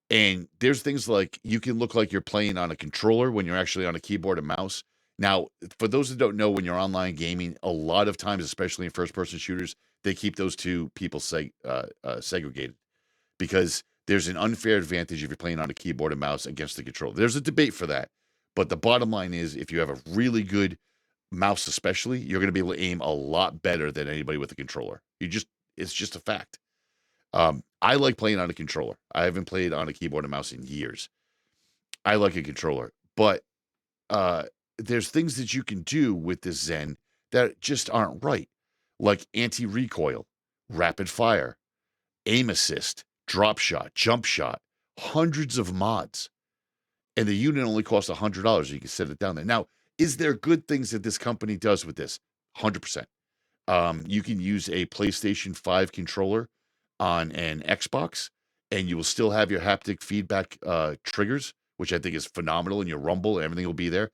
And there's things like you can look like you're playing on a controller when you're actually on a keyboard and mouse. Now, for those that don't know, when you're online gaming, a lot of times, especially in first-person shooters, they keep those two people segregated because there's an unfair advantage if you're playing on a keyboard and mouse against the controller. There's a debate for that. But the bottom line is if you have a really good mouse especially, you're going to be able to aim a lot better than anybody with a controller. It's just a fact. I like playing on a controller. I haven't played on a keyboard and mouse in years. I like a controller, but there's things that you can do with this Zen that just aren't right, like anti-recoil, rapid fire, aim assist, drop shot, jump shot, hundreds of mods. And the unit only costs $100. You can set it down there. Now, is there good things that this company does with this? 100%. You can use a PlayStation 5 controller on an Xbox, and you will still have your haptic feedback triggers, which I think is phenomenal, and your rumble, and everything will be there.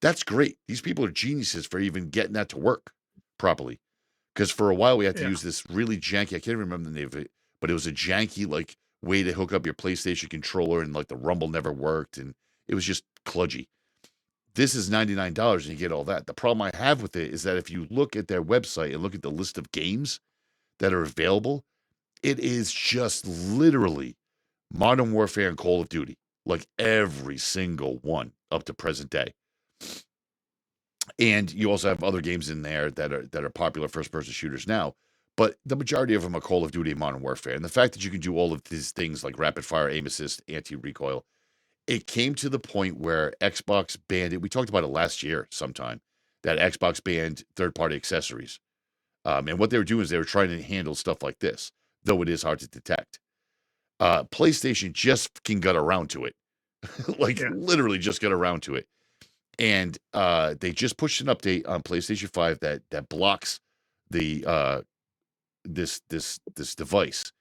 That's great. These people are geniuses for even getting that to work properly. Because for a while, we had to use this really janky, I can't remember the name of it, but it was a janky, like, way to hook up your PlayStation controller, and, like, the rumble never worked, and it was just kludgy. This is $99, and you get all that. The problem I have with it is that if you look at their website and look at the list of games that are available, it is just literally Modern Warfare and Call of Duty, like every single one up to present day. And you also have other games in there that are popular first-person shooters now, but the majority of them are Call of Duty and Modern Warfare. And the fact that you can do all of these things like rapid fire, aim assist, anti-recoil, it came to the point where Xbox banned it. We talked about it last year sometime, that Xbox banned third-party accessories. And what they were doing is they were trying to handle stuff like this, though it is hard to detect. PlayStation just can get around to it. Literally just get around to it. And they just pushed an update on PlayStation 5 that blocks the this device.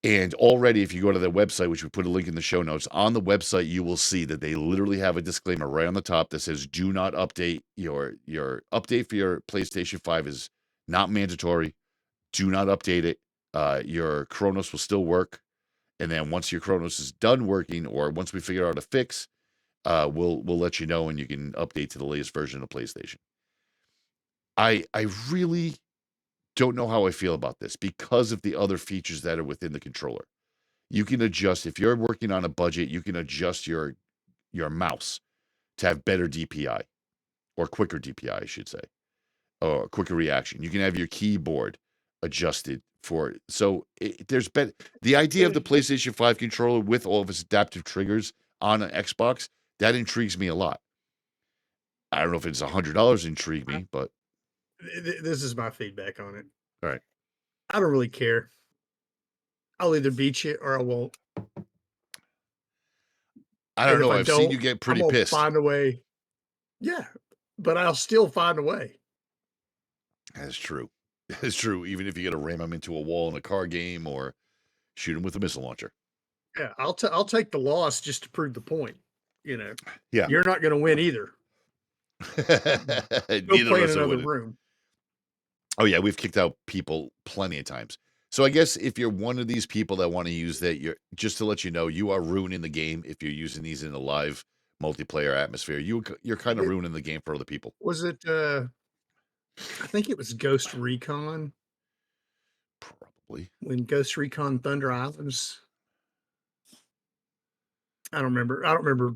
And already, if you go to their website, which we put a link in the show notes, on the website you will see that they literally have a disclaimer right on the top that says, "Do not update your update for your PlayStation 5 is not mandatory. Do not update it. Your Cronos will still work, and then once your Cronos is done working, or once we figure out a fix, we'll let you know, and you can update to the latest version of PlayStation." I really don't know how I feel about this because of the other features that are within the controller. You can adjust, if you're working on a budget, you can adjust your mouse to have better DPI, or quicker DPI, I should say, or quicker reaction. You can have your keyboard adjusted for it. So there's been the idea of the PlayStation 5 controller with all of its adaptive triggers on an Xbox, that intrigues me a lot. I don't know if it's $100 intrigue me, but This is my feedback on it. all right. I don't really care. I'll either beat you or I won't. I don't know. I've seen you get pretty pissed. Find a way. Yeah, but I'll still find a way. That's true. That's true. Even if you got to ram them into a wall in a car game or shoot them with a missile launcher. Yeah, I'll take the loss just to prove the point. You know. Yeah. You're not going to win either. Neither play of us in are another winning. room. Oh yeah, we've kicked out people plenty of times. So I guess if you're one of these people that want to use that, you're just to let you know, you are ruining the game if you're using these in a live multiplayer atmosphere. You're kind of ruining the game for other people. Was it? I think it was Ghost Recon. Probably when Ghost Recon Thunder Islands. I don't remember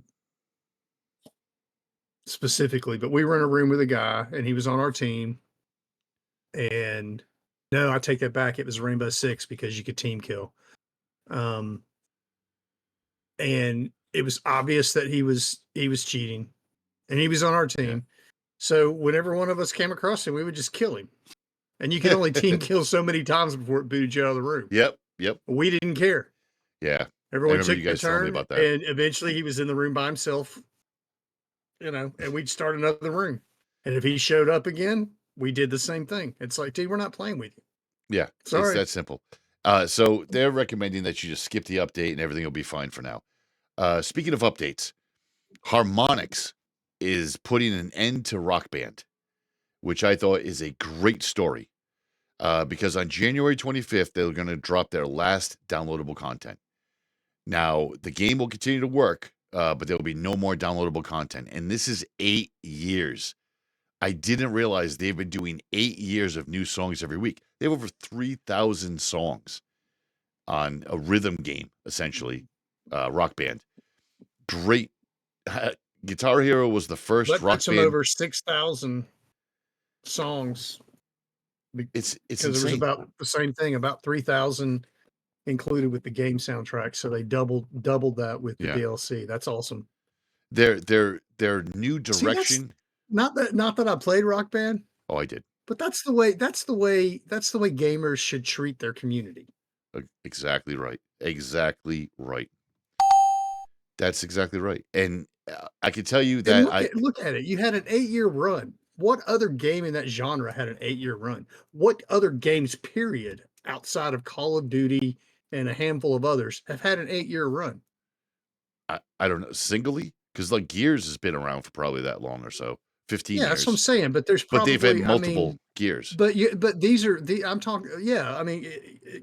specifically, but we were in a room with a guy and he was on our team. And no, I take that back. It was Rainbow Six because you could team kill. And it was obvious that he was cheating and he was on our team. Yeah. So whenever one of us came across him, we would just kill him. And you can only team kill so many times before it booted you out of the room. Yep. We didn't care. Yeah. Everyone took you guys their turn, about that. and eventually he was in the room by himself. and we'd start another room. And if he showed up again, we did the same thing. It's like, dude, we're not playing with you. Yeah, Sorry. it's that simple. So they're recommending that you just skip the update and everything will be fine for now. Speaking of updates, Harmonix is putting an end to Rock Band, which I thought is a great story. Because on January 25th, they're going to drop their last downloadable content. Now, the game will continue to work, but there will be no more downloadable content. And this is 8 years. I didn't realize they've been doing 8 years of new songs every week. They have over 3,000 songs on a rhythm game, essentially, Rock Band. Great. Guitar Hero was the first That Rock puts them Band. over 6,000 songs. It's Because it was insane. about the same thing, about 3,000 included with the game soundtrack. So they doubled that with the DLC. That's awesome. Their new direction. Not that I played Rock Band. Oh, I did. But that's the way gamers should treat their community. Exactly right. Exactly right. That's exactly right. And I can tell you that look at it. You had an 8-year run. What other game in that genre had an 8-year run? What other games, period, outside of Call of Duty and a handful of others, have had an 8-year run? I don't know. Singly? Because like Gears has been around for probably that long or so. 15 years. Yeah, that's what I'm saying. But there's probably, but they've had multiple Gears. But these are I'm talking. Yeah, I mean,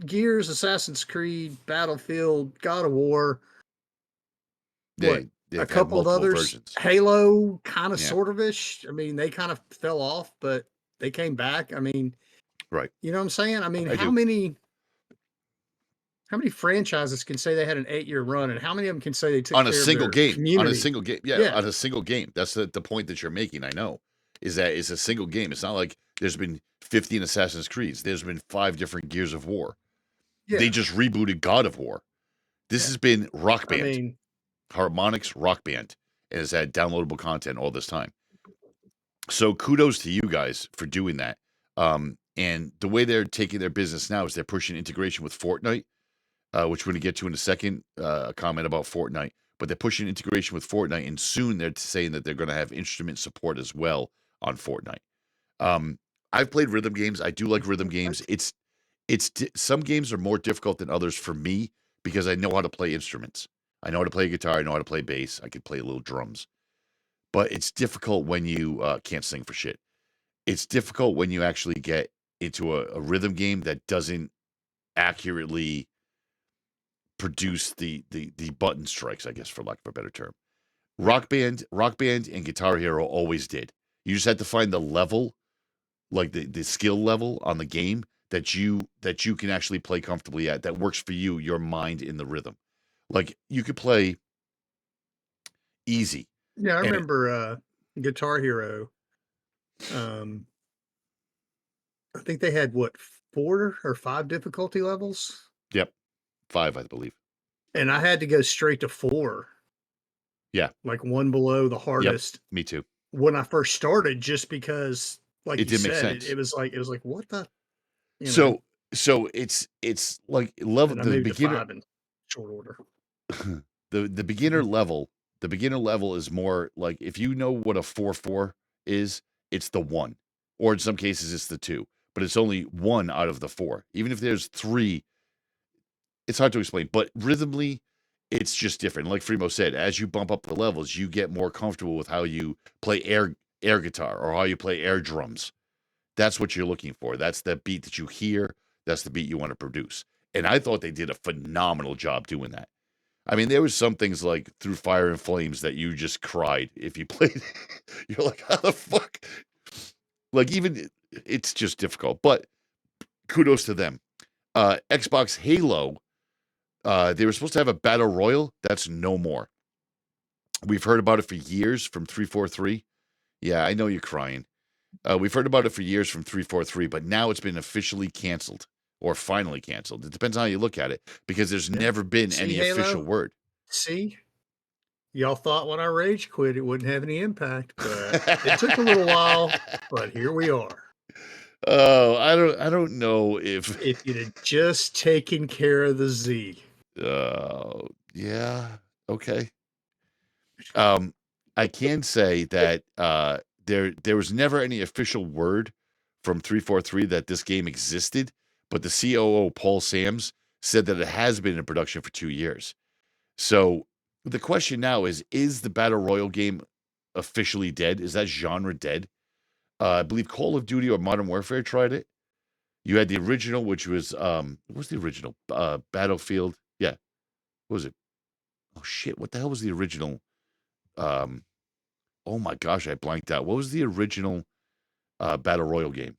Gears, Assassin's Creed, Battlefield, God of War. A couple of others. Versions. Halo, kind of, sort of ish. I mean, they kind of fell off, but they came back. I mean, right. You know what I'm saying? I mean, how many franchises can say they had an 8-year run, and how many of them can say they took on a single game? Community? On a single game, yeah, on a single game. That's the point that you're making. I know is that it's a single game. It's not like there's been 15 Assassin's Creeds. There's been 5 different Gears of War. Yeah. They just rebooted God of War. This has been Rock Band. I mean, Harmonix Rock Band, and has had downloadable content all this time. So kudos to you guys for doing that. And the way they're taking their business now is they're pushing integration with Fortnite, which we're going to get to in a second, a comment about Fortnite. But they're pushing integration with Fortnite, and soon they're saying that they're going to have instrument support as well on Fortnite. I've played rhythm games. I do like rhythm games. Some games are more difficult than others for me because I know how to play instruments. I know how to play guitar. I know how to play bass. I could play little drums. But it's difficult when you can't sing for shit. It's difficult when you actually get into a rhythm game that doesn't accurately produce the button strikes, I guess, for lack of a better term. Rock Band and Guitar Hero always did. You just had to find the level, like the skill level on the game that you can actually play comfortably at, that works for you, your mind in the rhythm. Like you could play easy. Yeah, I remember Guitar Hero. I think they had 4 or 5 difficulty levels. Yep, 5, I believe. And I had to go straight to 4. Yeah, like one below the hardest. Yep, me too. When I first started, just because, like it didn't make sense. It was like what the. So it's like level the beginner 5 in short order. the beginner level. The beginner level is more like, if you know what a 4/4 is, it's the 1, or in some cases it's the 2, but it's only 1 out of the 4. Even if there's 3, it's hard to explain. But rhythmically, it's just different. Like Fremo said, as you bump up the levels, you get more comfortable with how you play air guitar or how you play air drums. That's what you're looking for. That's the beat that you hear. That's the beat you want to produce. And I thought they did a phenomenal job doing that. I mean, there was some things like Through Fire and Flames that you just cried if you played. You're like, how the fuck? Like, even it's just difficult. But kudos to them. Xbox Halo, they were supposed to have a battle royal. That's no more. We've heard about it for years from 343. Yeah, I know you're crying. We've heard about it for years from 343, but now it's been officially canceled. Or finally canceled. It depends on how you look at it, because there's never been any Halo? official word. See, y'all thought when I rage quit it wouldn't have any impact, but it took a little while. But here we are. Oh, I don't know if you'd have just taken care of the Z. Yeah, okay. I can say that there was never any official word from 343 that this game existed, but the COO Paul Sams said that it has been in production for 2 years. So the question now is the Battle Royale game officially dead? Is that genre dead? I believe Call of Duty or Modern Warfare tried it. You had the original, which was what was the original? Battlefield. Yeah. What was it? Oh shit! What the hell was the original? Oh my gosh, I blanked out. What was the original Battle Royale game?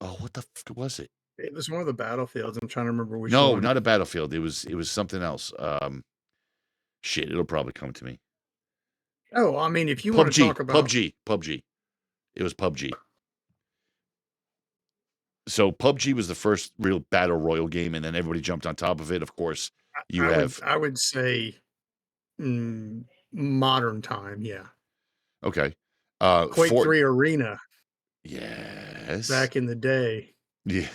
Oh, what the fuck was it? It was one of the Battlefields. I'm trying to remember which No, one. not a Battlefield. It was something else. Shit, it'll probably come to me. Oh, I mean, if you want to talk about PUBG. It was PUBG. So PUBG was the first real battle royal game, and then everybody jumped on top of it. Of course, I would say modern time, yeah. Okay. Quake 3 Arena. Yes. Back in the day. Yeah.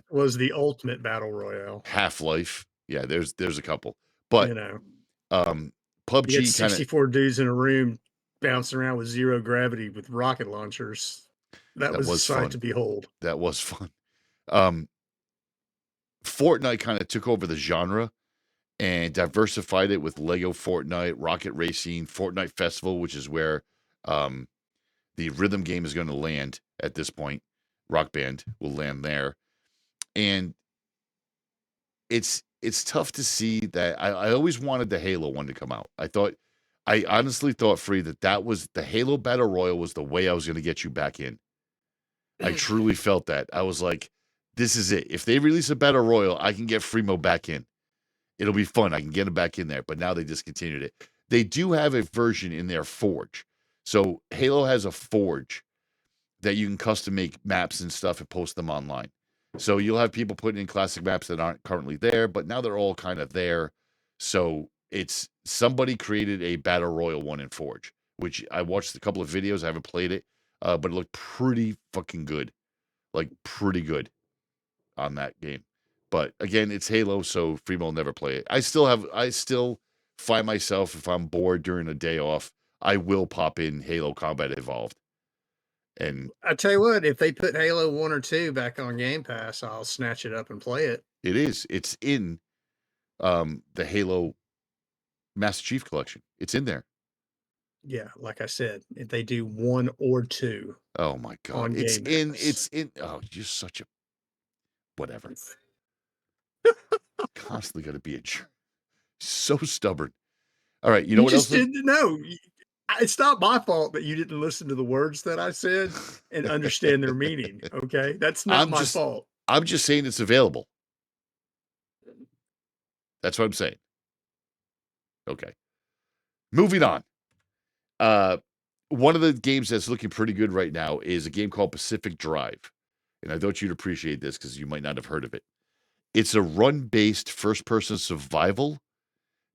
Was the ultimate battle royale. Half-Life. Yeah, there's a couple. But PUBG you had 64 dudes in a room bouncing around with zero gravity with rocket launchers. That was a sight fun to behold. That was fun. Fortnite kind of took over the genre and diversified it with Lego Fortnite, Rocket Racing, Fortnite Festival, which is where the rhythm game is going to land at this point. Rock Band will land there. And it's tough to see that. I always wanted the Halo one to come out. I honestly thought, Free, that was the Halo Battle Royale was the way I was going to get you back in. I truly felt that. I was like, this is it. If they release a Battle Royale, I can get Freemo back in. It'll be fun. I can get him back in there. But now they discontinued it. They do have a version in their Forge. So Halo has a Forge that you can custom make maps and stuff and post them online. So you'll have people putting in classic maps that aren't currently there, but now they're all kind of there. So it's somebody created a Battle Royale one in Forge, which I watched a couple of videos. I haven't played it, but it looked pretty fucking good. Like pretty good on that game. But again, it's Halo, so Freemo will never play it. I still find myself, if I'm bored during a day off, I will pop in Halo Combat Evolved. And I tell you what, if they put Halo 1 or 2 back on Game Pass, I'll snatch it up and play it. It's in the Halo Master Chief Collection. It's in there. Yeah, like I said, if they do 1 or 2. Oh my god. It's in oh, you're such a whatever. Constantly gotta be a jerk. So stubborn. All right, you know what else? No, it's not my fault that you didn't listen to the words that I said and understand their meaning. Okay, that's not my fault. I'm just saying it's available. That's what I'm saying. Okay, moving on. One of the games that's looking pretty good right now is a game called Pacific Drive, and I thought you'd appreciate this because you might not have heard of it. It's a run-based first-person survival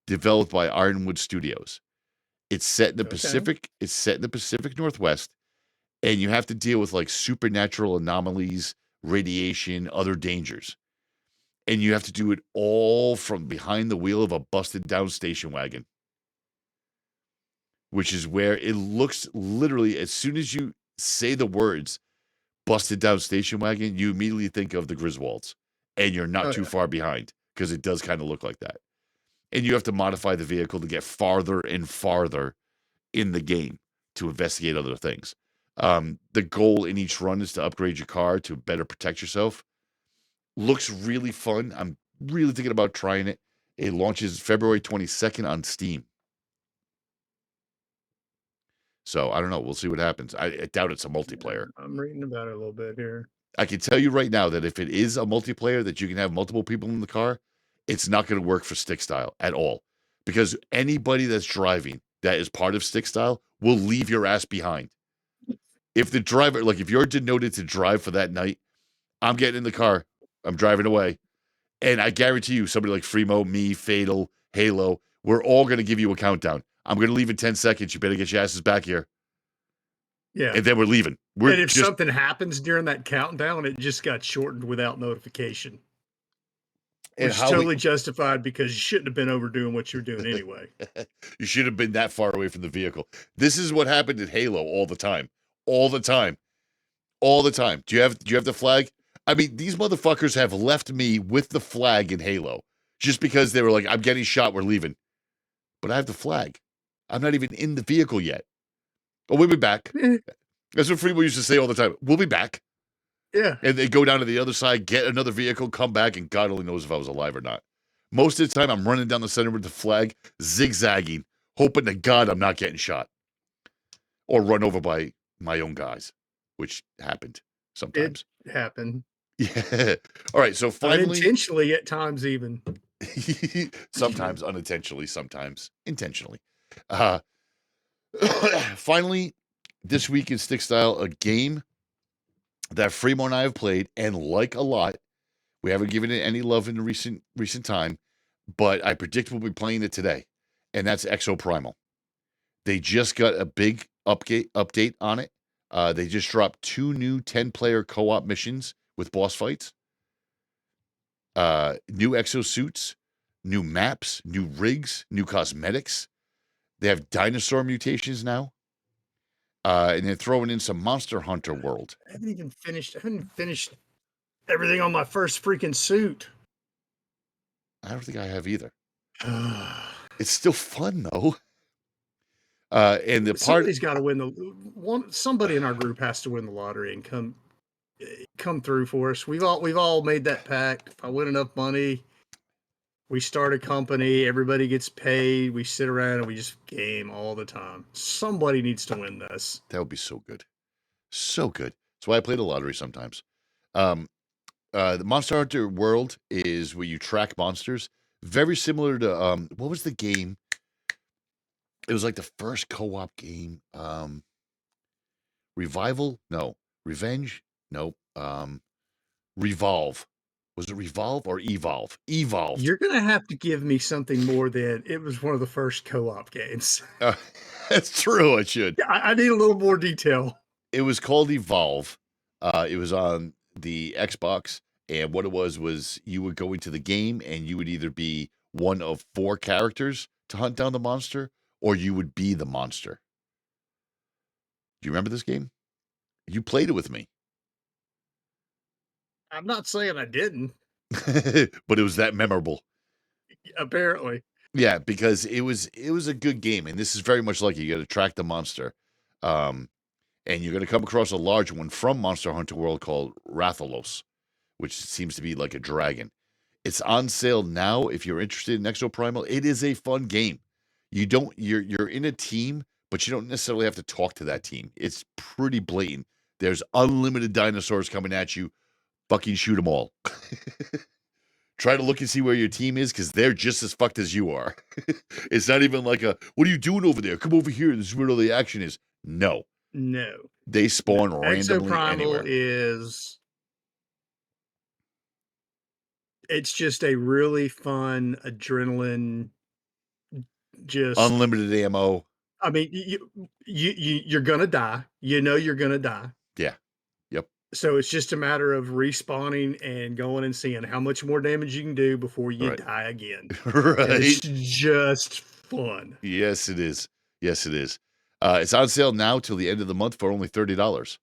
developed by Ironwood Studios. It's set in the Pacific. It's set in the Pacific Northwest, and you have to deal with like supernatural anomalies, radiation, other dangers, and you have to do it all from behind the wheel of a busted-down station wagon, which is where it looks literally. As soon as you say the words "busted-down station wagon," you immediately think of the Griswolds, and you're not too far behind because it does kind of look like that. And you have to modify the vehicle to get farther and farther in the game to investigate other things. The goal in each run is to upgrade your car to better protect yourself. Looks really fun. I'm really thinking about trying it. It launches February 22nd on Steam. So I don't know. We'll see what happens. I doubt it's a multiplayer. I'm reading about it a little bit here. I can tell you right now that if it is a multiplayer that you can have multiple people in the car, it's not going to work for stick style at all. Because anybody that's driving that is part of stick style will leave your ass behind. If the driver, like if you're denoted to drive for that night, I'm getting in the car. I'm driving away. And I guarantee you, somebody like Freemo, me, Fatal, Halo, we're all going to give you a countdown. I'm going to leave in 10 seconds. You better get your asses back here. Yeah. And then we're leaving. And if something happens during that countdown, it just got shortened without notification. And Which is totally justified because you shouldn't have been overdoing what you're doing anyway. You should have been that far away from the vehicle. This is what happened in Halo all the time. All the time. All the time. Do you have the flag? I mean, these motherfuckers have left me with the flag in Halo just because they were like, I'm getting shot, we're leaving. But I have the flag. I'm not even in the vehicle yet. Oh, we'll be back. That's what Freeman used to say all the time. We'll be back. Yeah. And they go down to the other side, get another vehicle, come back, and God only knows if I was alive or not. Most of the time, I'm running down the center with the flag, zigzagging, hoping to God I'm not getting shot. Or run over by my own guys, which happened sometimes. It happened. Yeah. All right, so finally... Unintentionally at times even. Sometimes unintentionally, sometimes intentionally. Finally, this week in Stick Style, a game that Freemo and I have played and like a lot. We haven't given it any love in the recent time, but I predict we'll be playing it today, and that's Exo Primal. They just got a big update on it. They just dropped 2 new 10-player co-op missions with boss fights, new exosuits, new maps, new rigs, new cosmetics. They have dinosaur mutations now. And they're throwing in some Monster Hunter World. I haven't finished everything on my first freaking suit. I don't think I have either. It's still fun though. And the Somebody's got to win somebody in our group has to win the lottery and come through for us. We've all made that pact. If I win enough money, we start a company, everybody gets paid, we sit around and we just game all the time. Somebody needs to win this. That would be so good. So good. That's why I play the lottery sometimes. The Monster Hunter World is where you track monsters. Very similar to what was the game? It was like the first co-op game. Revival? No. Revenge? Nope. Revolve. Was it Revolve or Evolve? Evolve. You're going to have to give me something more than it was one of the first co-op games. That's true, I should. I need a little more detail. It was called Evolve. It was on the Xbox, and what it was you would go into the game, and you would either be one of 4 characters to hunt down the monster, or you would be the monster. Do you remember this game? You played it with me. I'm not saying I didn't. But it was that memorable. Apparently. Yeah, because it was a good game, and this is very much like you got to track the monster. And you're going to come across a large one from Monster Hunter World called Rathalos, which seems to be like a dragon. It's on sale now if you're interested in Exo Primal. It is a fun game. You're in a team, but you don't necessarily have to talk to that team. It's pretty blatant. There's unlimited dinosaurs coming at you. Fucking shoot them all. Try to look and see where your team is, because they're just as fucked as you are. It's not even like what are you doing over there? Come over here. This is where all the action is. No. They spawn randomly Exo Primal anywhere. It's just a really fun adrenaline, just unlimited ammo. I mean, you're gonna die. You know you're gonna die. Yeah. Yep. So it's just a matter of respawning and going and seeing how much more damage you can do before you die again. Right. It's just fun. Yes, it is. Yes, it is. It's on sale now till the end of the month for only $30.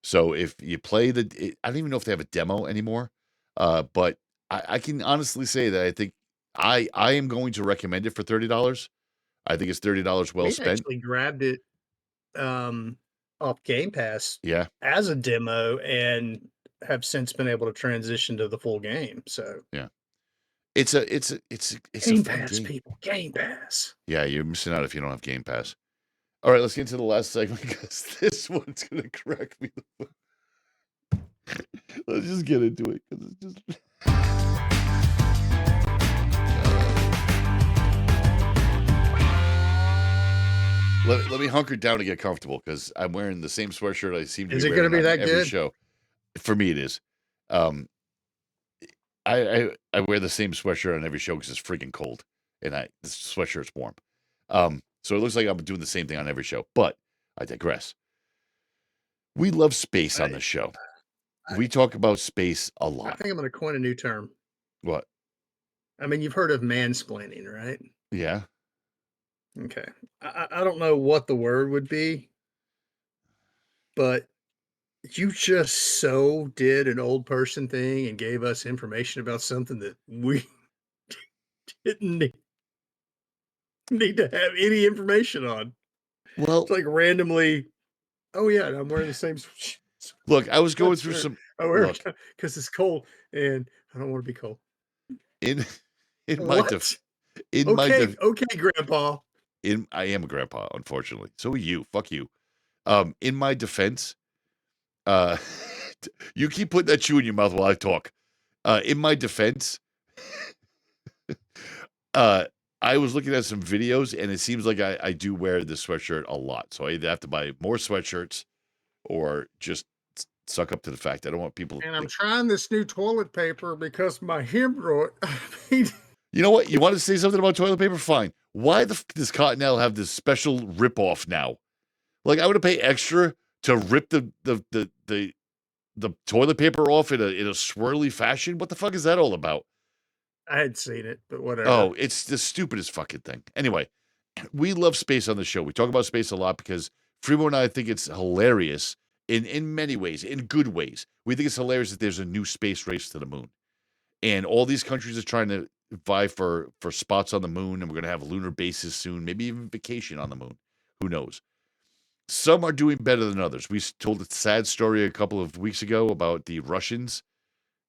So if you play I don't even know if they have a demo anymore. But I can honestly say that I think I am going to recommend it for $30. I think it's $30 well spent. Actually grabbed it off Game Pass as a demo and have since been able to transition to the full game. So yeah. It's a Game fun Pass, game. people. Game Pass. Yeah, you're missing out if you don't have Game Pass. All right, let's get into the last segment because this one's gonna crack me. Let's just get into it because it's just. Let me hunker down to get comfortable because I'm wearing the same sweatshirt I seem to be wearing on every show. For me, it is. I wear the same sweatshirt on every show because it's freaking cold, and this sweatshirt's warm. So it looks like I'm doing the same thing on every show, but I digress. We love space on this show. We talk about space a lot. I think I'm going to coin a new term. What? I mean, you've heard of mansplaining, right? Yeah. Okay. I don't know what the word would be, but you just so did an old person thing and gave us information about something that we didn't need to have any information on. Well, It's like randomly, oh yeah, and I'm wearing the same look, I was going through sweatshirt. some I wear look because it's cold and I don't want to be cold. in in my What? in my Okay, okay, Grandpa. I am a grandpa, unfortunately. So are you. Fuck you. In my defense, uh you keep putting that chew in your mouth while I talk. In my defense, uh I was looking at some videos and it seems like I do wear this sweatshirt a lot. So I either have to buy more sweatshirts or just suck up to the fact I don't want people to And I'm think. trying this new toilet paper because my hemorrhoid. I mean, You know what? You want to say something about toilet paper? Fine. Why the does Cottonelle have this special rip-off now? Like I would pay extra to rip the toilet paper off in a swirly fashion. What the fuck is that all about? I had seen it, but whatever. Oh, it's the stupidest fucking thing. Anyway, we love space on the show. We talk about space a lot because Freemo and I think it's hilarious in many ways, in good ways. We think it's hilarious that there's a new space race to the moon. And all these countries are trying to vie for spots on the moon, and we're going to have lunar bases soon, maybe even vacation on the moon. Who knows? Some are doing better than others. We told a sad story a couple of weeks ago about the Russians.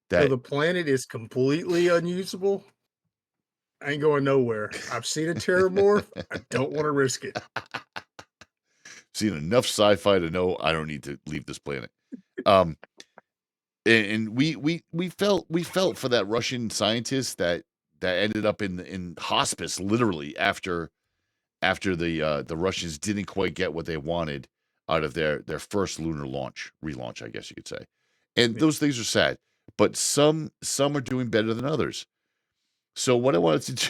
So That the planet is completely unusable. I ain't going nowhere. I've seen a terramorph. I don't want to risk it. seen enough sci-fi to know I don't need to leave this planet. Um, and we felt for that Russian scientist that ended up in hospice literally after the Russians didn't quite get what they wanted out of their first lunar relaunch, I guess you could say. And those things are sad, but some are doing better than others. So what I wanted to do.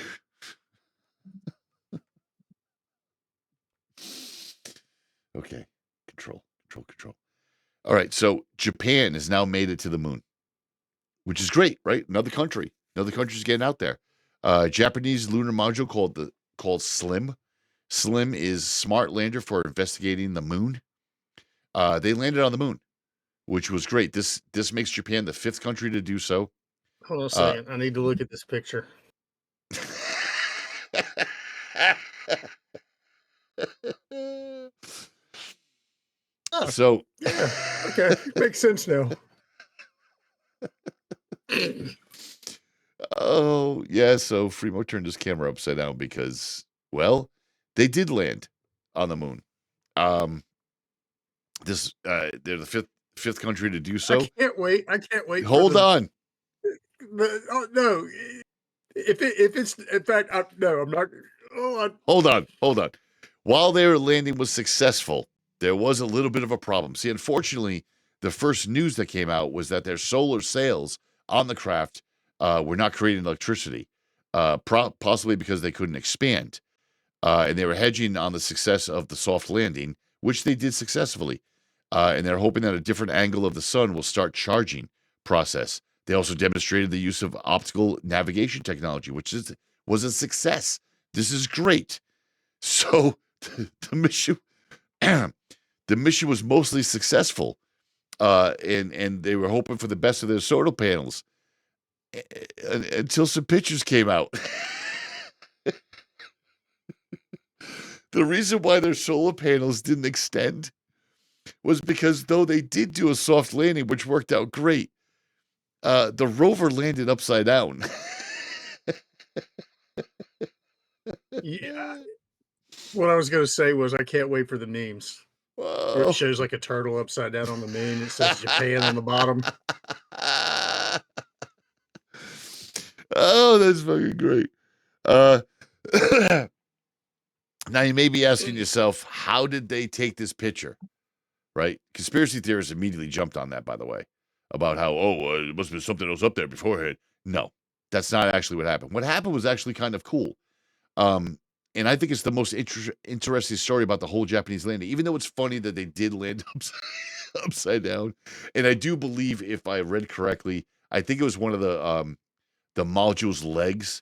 Okay, control. All right, so Japan has now made it to the moon, which is great, right? Another country's getting out there. Japanese lunar module called SLIM. SLIM is smart lander for investigating the moon. They landed on the moon, which was great. This makes Japan the 5th country to do so. Hold on a second. I need to look at this picture. Oh, So yeah, okay, makes sense now. Oh yeah, so Freemo turned his camera upside down because, well, they did land on the moon. They're the fifth country to do so. I can't wait. Hold on. Oh no! If it's in fact, no, I'm not. Hold on. While their landing was successful, there was a little bit of a problem. See, unfortunately, the first news that came out was that their solar sails on the craft were not creating electricity, possibly because they couldn't expand. And they were hedging on the success of the soft landing, which they did successfully. And they're hoping that a different angle of the sun will start charging process. They also demonstrated the use of optical navigation technology, which was a success. This is great. So the mission, the mission was mostly successful, and they were hoping for the best of their solar panels until some pictures came out. The reason why their solar panels didn't extend was because though they did do a soft landing, which worked out great, the rover landed upside down. Yeah. What I was going to say was I can't wait for the memes. Where it shows like a turtle upside down on the moon. It says Japan on the bottom. Oh, that's fucking great. Now you may be asking yourself, how did they take this picture? Right? Conspiracy theorists immediately jumped on that, by the way, about how, it must have been something else up there beforehand. No, that's not actually what happened. What happened was actually kind of cool. And I think it's the most interesting story about the whole Japanese landing, even though it's funny that they did land upside down. And I do believe, if I read correctly, I think it was one of the module's legs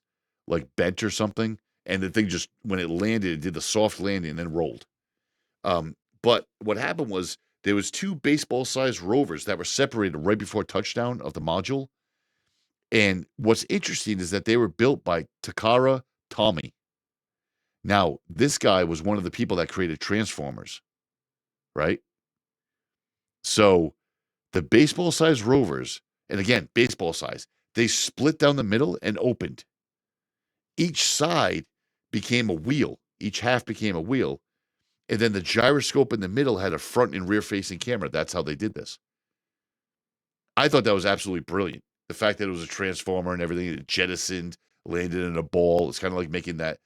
like bent or something, and the thing just, when it landed, it did the soft landing and then rolled. But what happened was there was 2 baseball-sized rovers that were separated right before touchdown of the module. And what's interesting is that they were built by Takara Tomy. Now, this guy was one of the people that created Transformers, right? So the baseball-sized rovers, and again, baseball size, they split down the middle and opened. Each side became a wheel. Each half became a wheel. And then the gyroscope in the middle had a front and rear-facing camera. That's how they did this. I thought that was absolutely brilliant. The fact that it was a transformer and everything, it jettisoned, landed in a ball. It's kind of like making that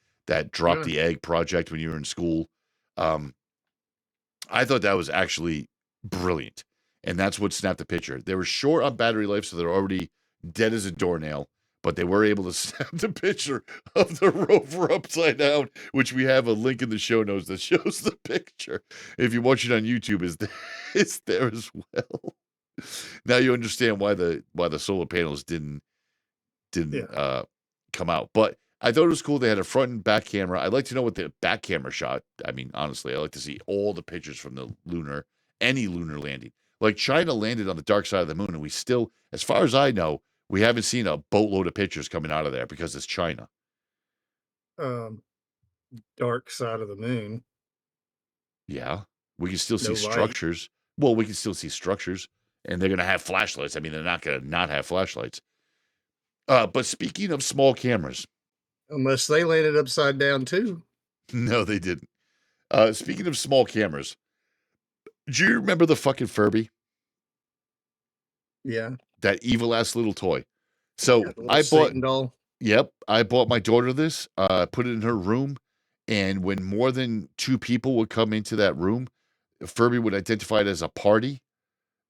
drop the egg project when you were in school. I thought that was actually brilliant. And that's what snapped the picture. They were short on battery life, so they're already dead as a doornail. But they were able to snap the picture of the rover upside down, which we have a link in the show notes that shows the picture. If you watch it on YouTube, it's there as well. Now you understand why the solar panels didn't come out. But I thought it was cool. They had a front and back camera. I'd like to know what the back camera shot. I mean, honestly, I like to see all the pictures from any lunar landing. Like China landed on the dark side of the moon, and we still, as far as I know, we haven't seen a boatload of pictures coming out of there because it's China. Dark side of the moon. Yeah. We can still see structures. Well, we can still see structures, and they're going to have flashlights. I mean, they're not going to not have flashlights. But speaking of small cameras. Unless they landed upside down, too. No, they didn't. Speaking of small cameras, do you remember the fucking Furby? Yeah. That evil-ass little toy. So I bought... Satan doll. Yep, I bought my daughter this, put it in her room, and when more than 2 people would come into that room, Furby would identify it as a party.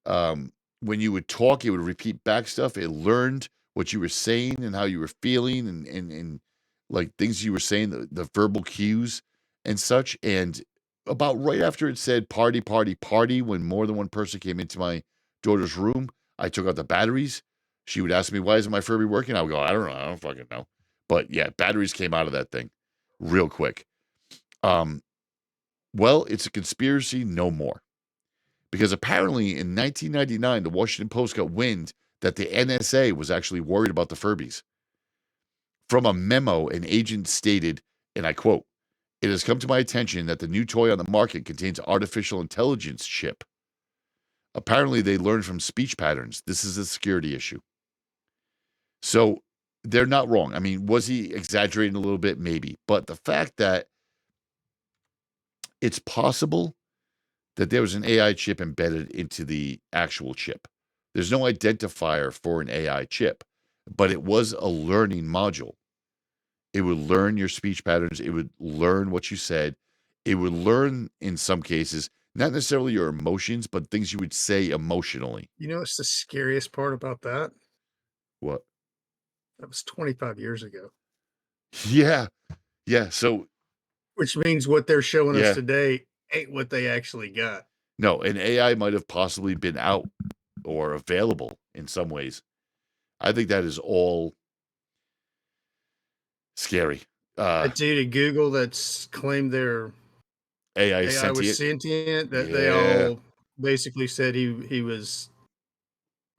When you would talk, it would repeat back stuff. It learned what you were saying and how you were feeling and like things you were saying, the verbal cues and such. And about right after it said party, party, party, when more than one person came into my daughter's room, I took out the batteries. She would ask me, why isn't my Furby working? I would go, I don't know. I don't fucking know. But yeah, batteries came out of that thing real quick. Well, it's a conspiracy no more. Because apparently in 1999, the Washington Post got wind that the NSA was actually worried about the Furbies. From a memo, an agent stated, and I quote, "It has come to my attention that the new toy on the market contains artificial intelligence chip. Apparently, they learned from speech patterns. This is a security issue." So they're not wrong. I mean, was he exaggerating a little bit? Maybe. But the fact that it's possible that there was an AI chip embedded into the actual chip. There's no identifier for an AI chip, but it was a learning module. It would learn your speech patterns. It would learn what you said. It would learn, in some cases, not necessarily your emotions, but things you would say emotionally. You know what's the scariest part about that? What? That was 25 years ago. Yeah. Yeah. So, which means what they're showing us today ain't what they actually got. No, an AI might have possibly been out or available in some ways. I think that is all scary. That dude at Google that's claimed their AI was sentient, that they all basically said he was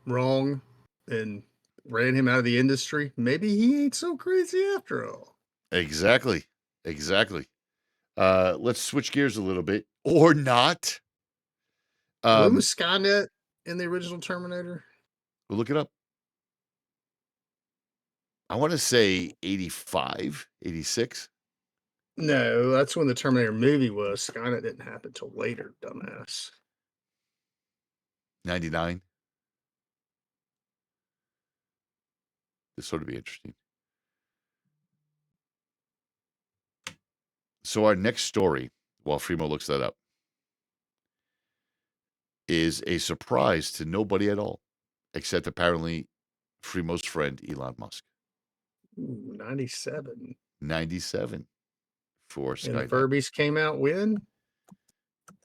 wrong and ran him out of the industry. Maybe he ain't so crazy after all. Exactly. Let's switch gears a little bit, or not. When was Skynet in the original Terminator? We'll look it up. I want to say 85, 86. No, that's when the Terminator movie was. Skynet didn't happen till later, dumbass. 99. This sort of be interesting. So our next story, while Fremo looks that up, is a surprise to nobody at all, except apparently Fremo's friend, Elon Musk. Ooh, 97. 97 for Skynet. And Furbies came out when?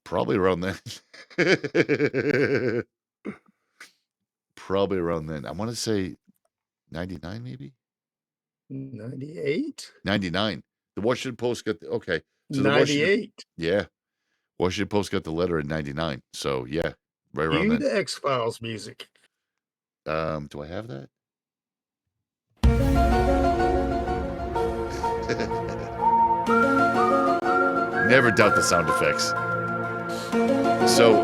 Probably around then. Probably around then. I want to say 99 maybe? 98? 99. The Washington Post got okay. So the Washington, 98. yeah, Washington Post got the letter in 99. So yeah, right around Cue then. the X-Files music. Do I have that? Never doubt the sound effects. So,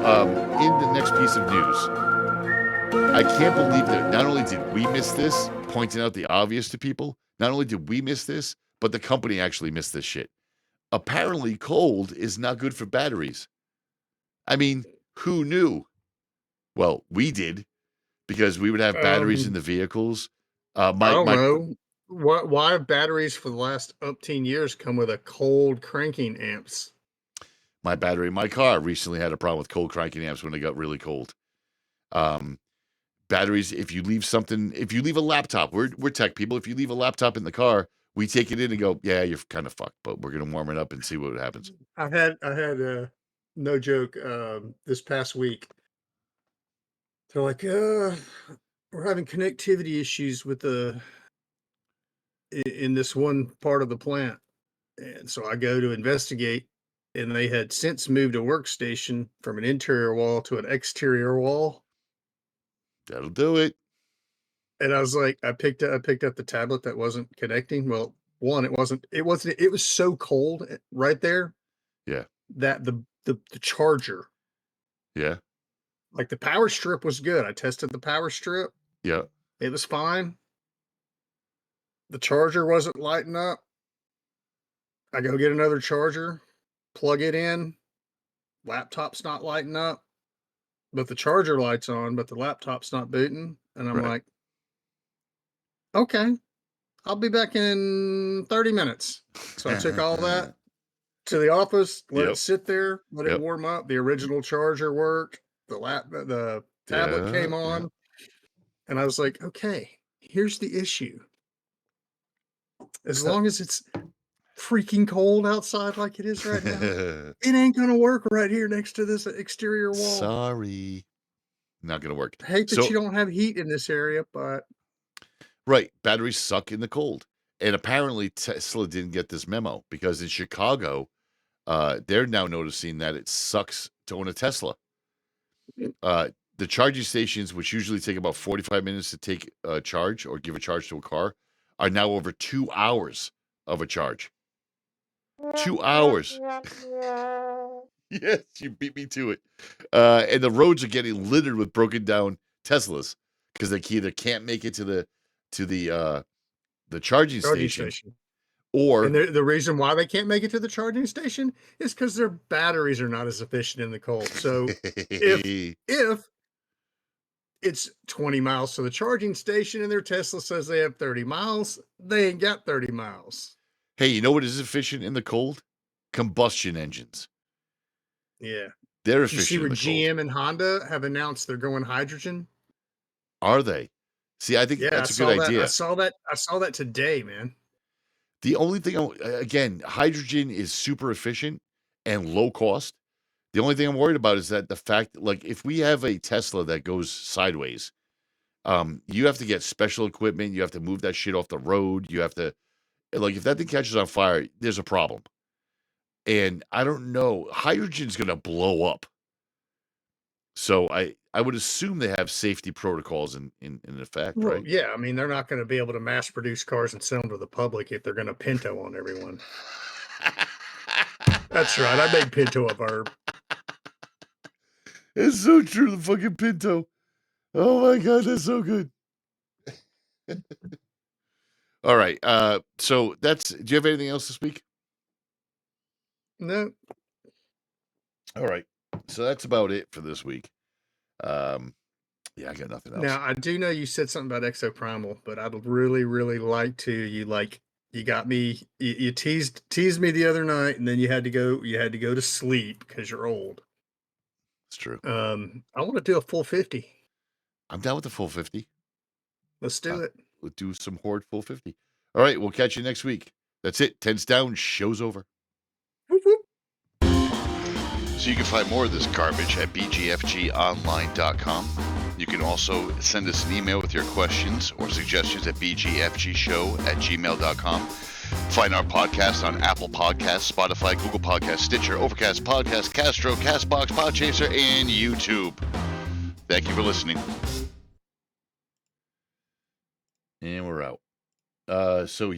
in the next piece of news, I can't believe that not only did we miss this, pointing out the obvious to people, not only did we miss this, but the company actually missed this shit. Apparently, cold is not good for batteries. I mean, who knew? Well, we did, because we would have batteries in the vehicles. I don't know. Why have batteries for the last 18 years come with a cold cranking amps? My battery in my car recently had a problem with cold cranking amps when it got really cold. Batteries, if you leave a laptop, we're tech people. If you leave a laptop in the car, we take it in and go, yeah, you're kind of fucked, but we're going to warm it up and see what happens. I had no joke, this past week. They're like, we're having connectivity issues with in this one part of the plant. And so I go to investigate, and they had since moved a workstation from an interior wall to an exterior wall. That'll do it. And I was like, I picked up the tablet that wasn't connecting. Well, one, it was so cold right there. Yeah. That the charger. Yeah. Like the power strip was good. I tested the power strip. Yeah. It was fine. The charger wasn't lighting up. I go get another charger, plug it in. Laptop's not lighting up, but the charger light's on, but the laptop's not booting. And I'm like, okay, I'll be back in 30 minutes. So I took all that to the office, let it sit there, let it warm up. The original charger worked. The tablet came on. And I was like, okay, here's the issue. As long as it's freaking cold outside like it is right now, it ain't gonna work right here next to this exterior wall. Sorry. Not gonna work. I hate that you don't have heat in this area, but right, batteries suck in the cold. And apparently Tesla didn't get this memo, because in Chicago, they're now noticing that it sucks to own a Tesla. The charging stations, which usually take about 45 minutes to take a charge or give a charge to a car, are now over 2 hours of a charge. 2 hours. Yes, you beat me to it. And the roads are getting littered with broken down Teslas because they either can't make it to the charging station. Or the reason why they can't make it to the charging station is because their batteries are not as efficient in the cold. So if it's 20 miles to the charging station and their Tesla says they have 30 miles, they ain't got 30 miles. Hey, you know what is efficient in the cold? Combustion engines. Yeah. They're efficient. You see where GM cold. and Honda have announced they're going hydrogen? Are they? See, I think that's a good idea. I saw that today, man. The only thing, again, hydrogen is super efficient and low cost. The only thing I'm worried about is that the fact, like, if we have a Tesla that goes sideways, you have to get special equipment. You have to move that shit off the road. You have to, like, if that thing catches on fire, there's a problem. And I don't know, hydrogen's going to blow up. So I would assume they have safety protocols in effect, right? Yeah, I mean, they're not going to be able to mass produce cars and sell them to the public if they're going to Pinto on everyone. That's right. I made Pinto a verb. It's so true, the fucking Pinto. Oh my God, that's so good. All right. So do you have anything else to speak? No. All right. So that's about it for this week. Yeah, I got nothing else. Now, I do know you said something about Exo Primal, but I'd really, really like to. You got me. You teased me the other night, and then you had to go to sleep because you're old. It's true. I want to do a full 50. I'm down with the full 50. Let's do it. We'll do some Horde full 50. All right, we'll catch you next week. That's it. 10's down. Show's over. Whoop, whoop. So you can find more of this garbage at bgfgonline.com. You can also send us an email with your questions or suggestions at bgfgshow@gmail.com. Find our podcast on Apple Podcasts, Spotify, Google Podcasts, Stitcher, Overcast, Podcast, Castro, Castbox, Podchaser, and YouTube. Thank you for listening. And we're out. So, yeah.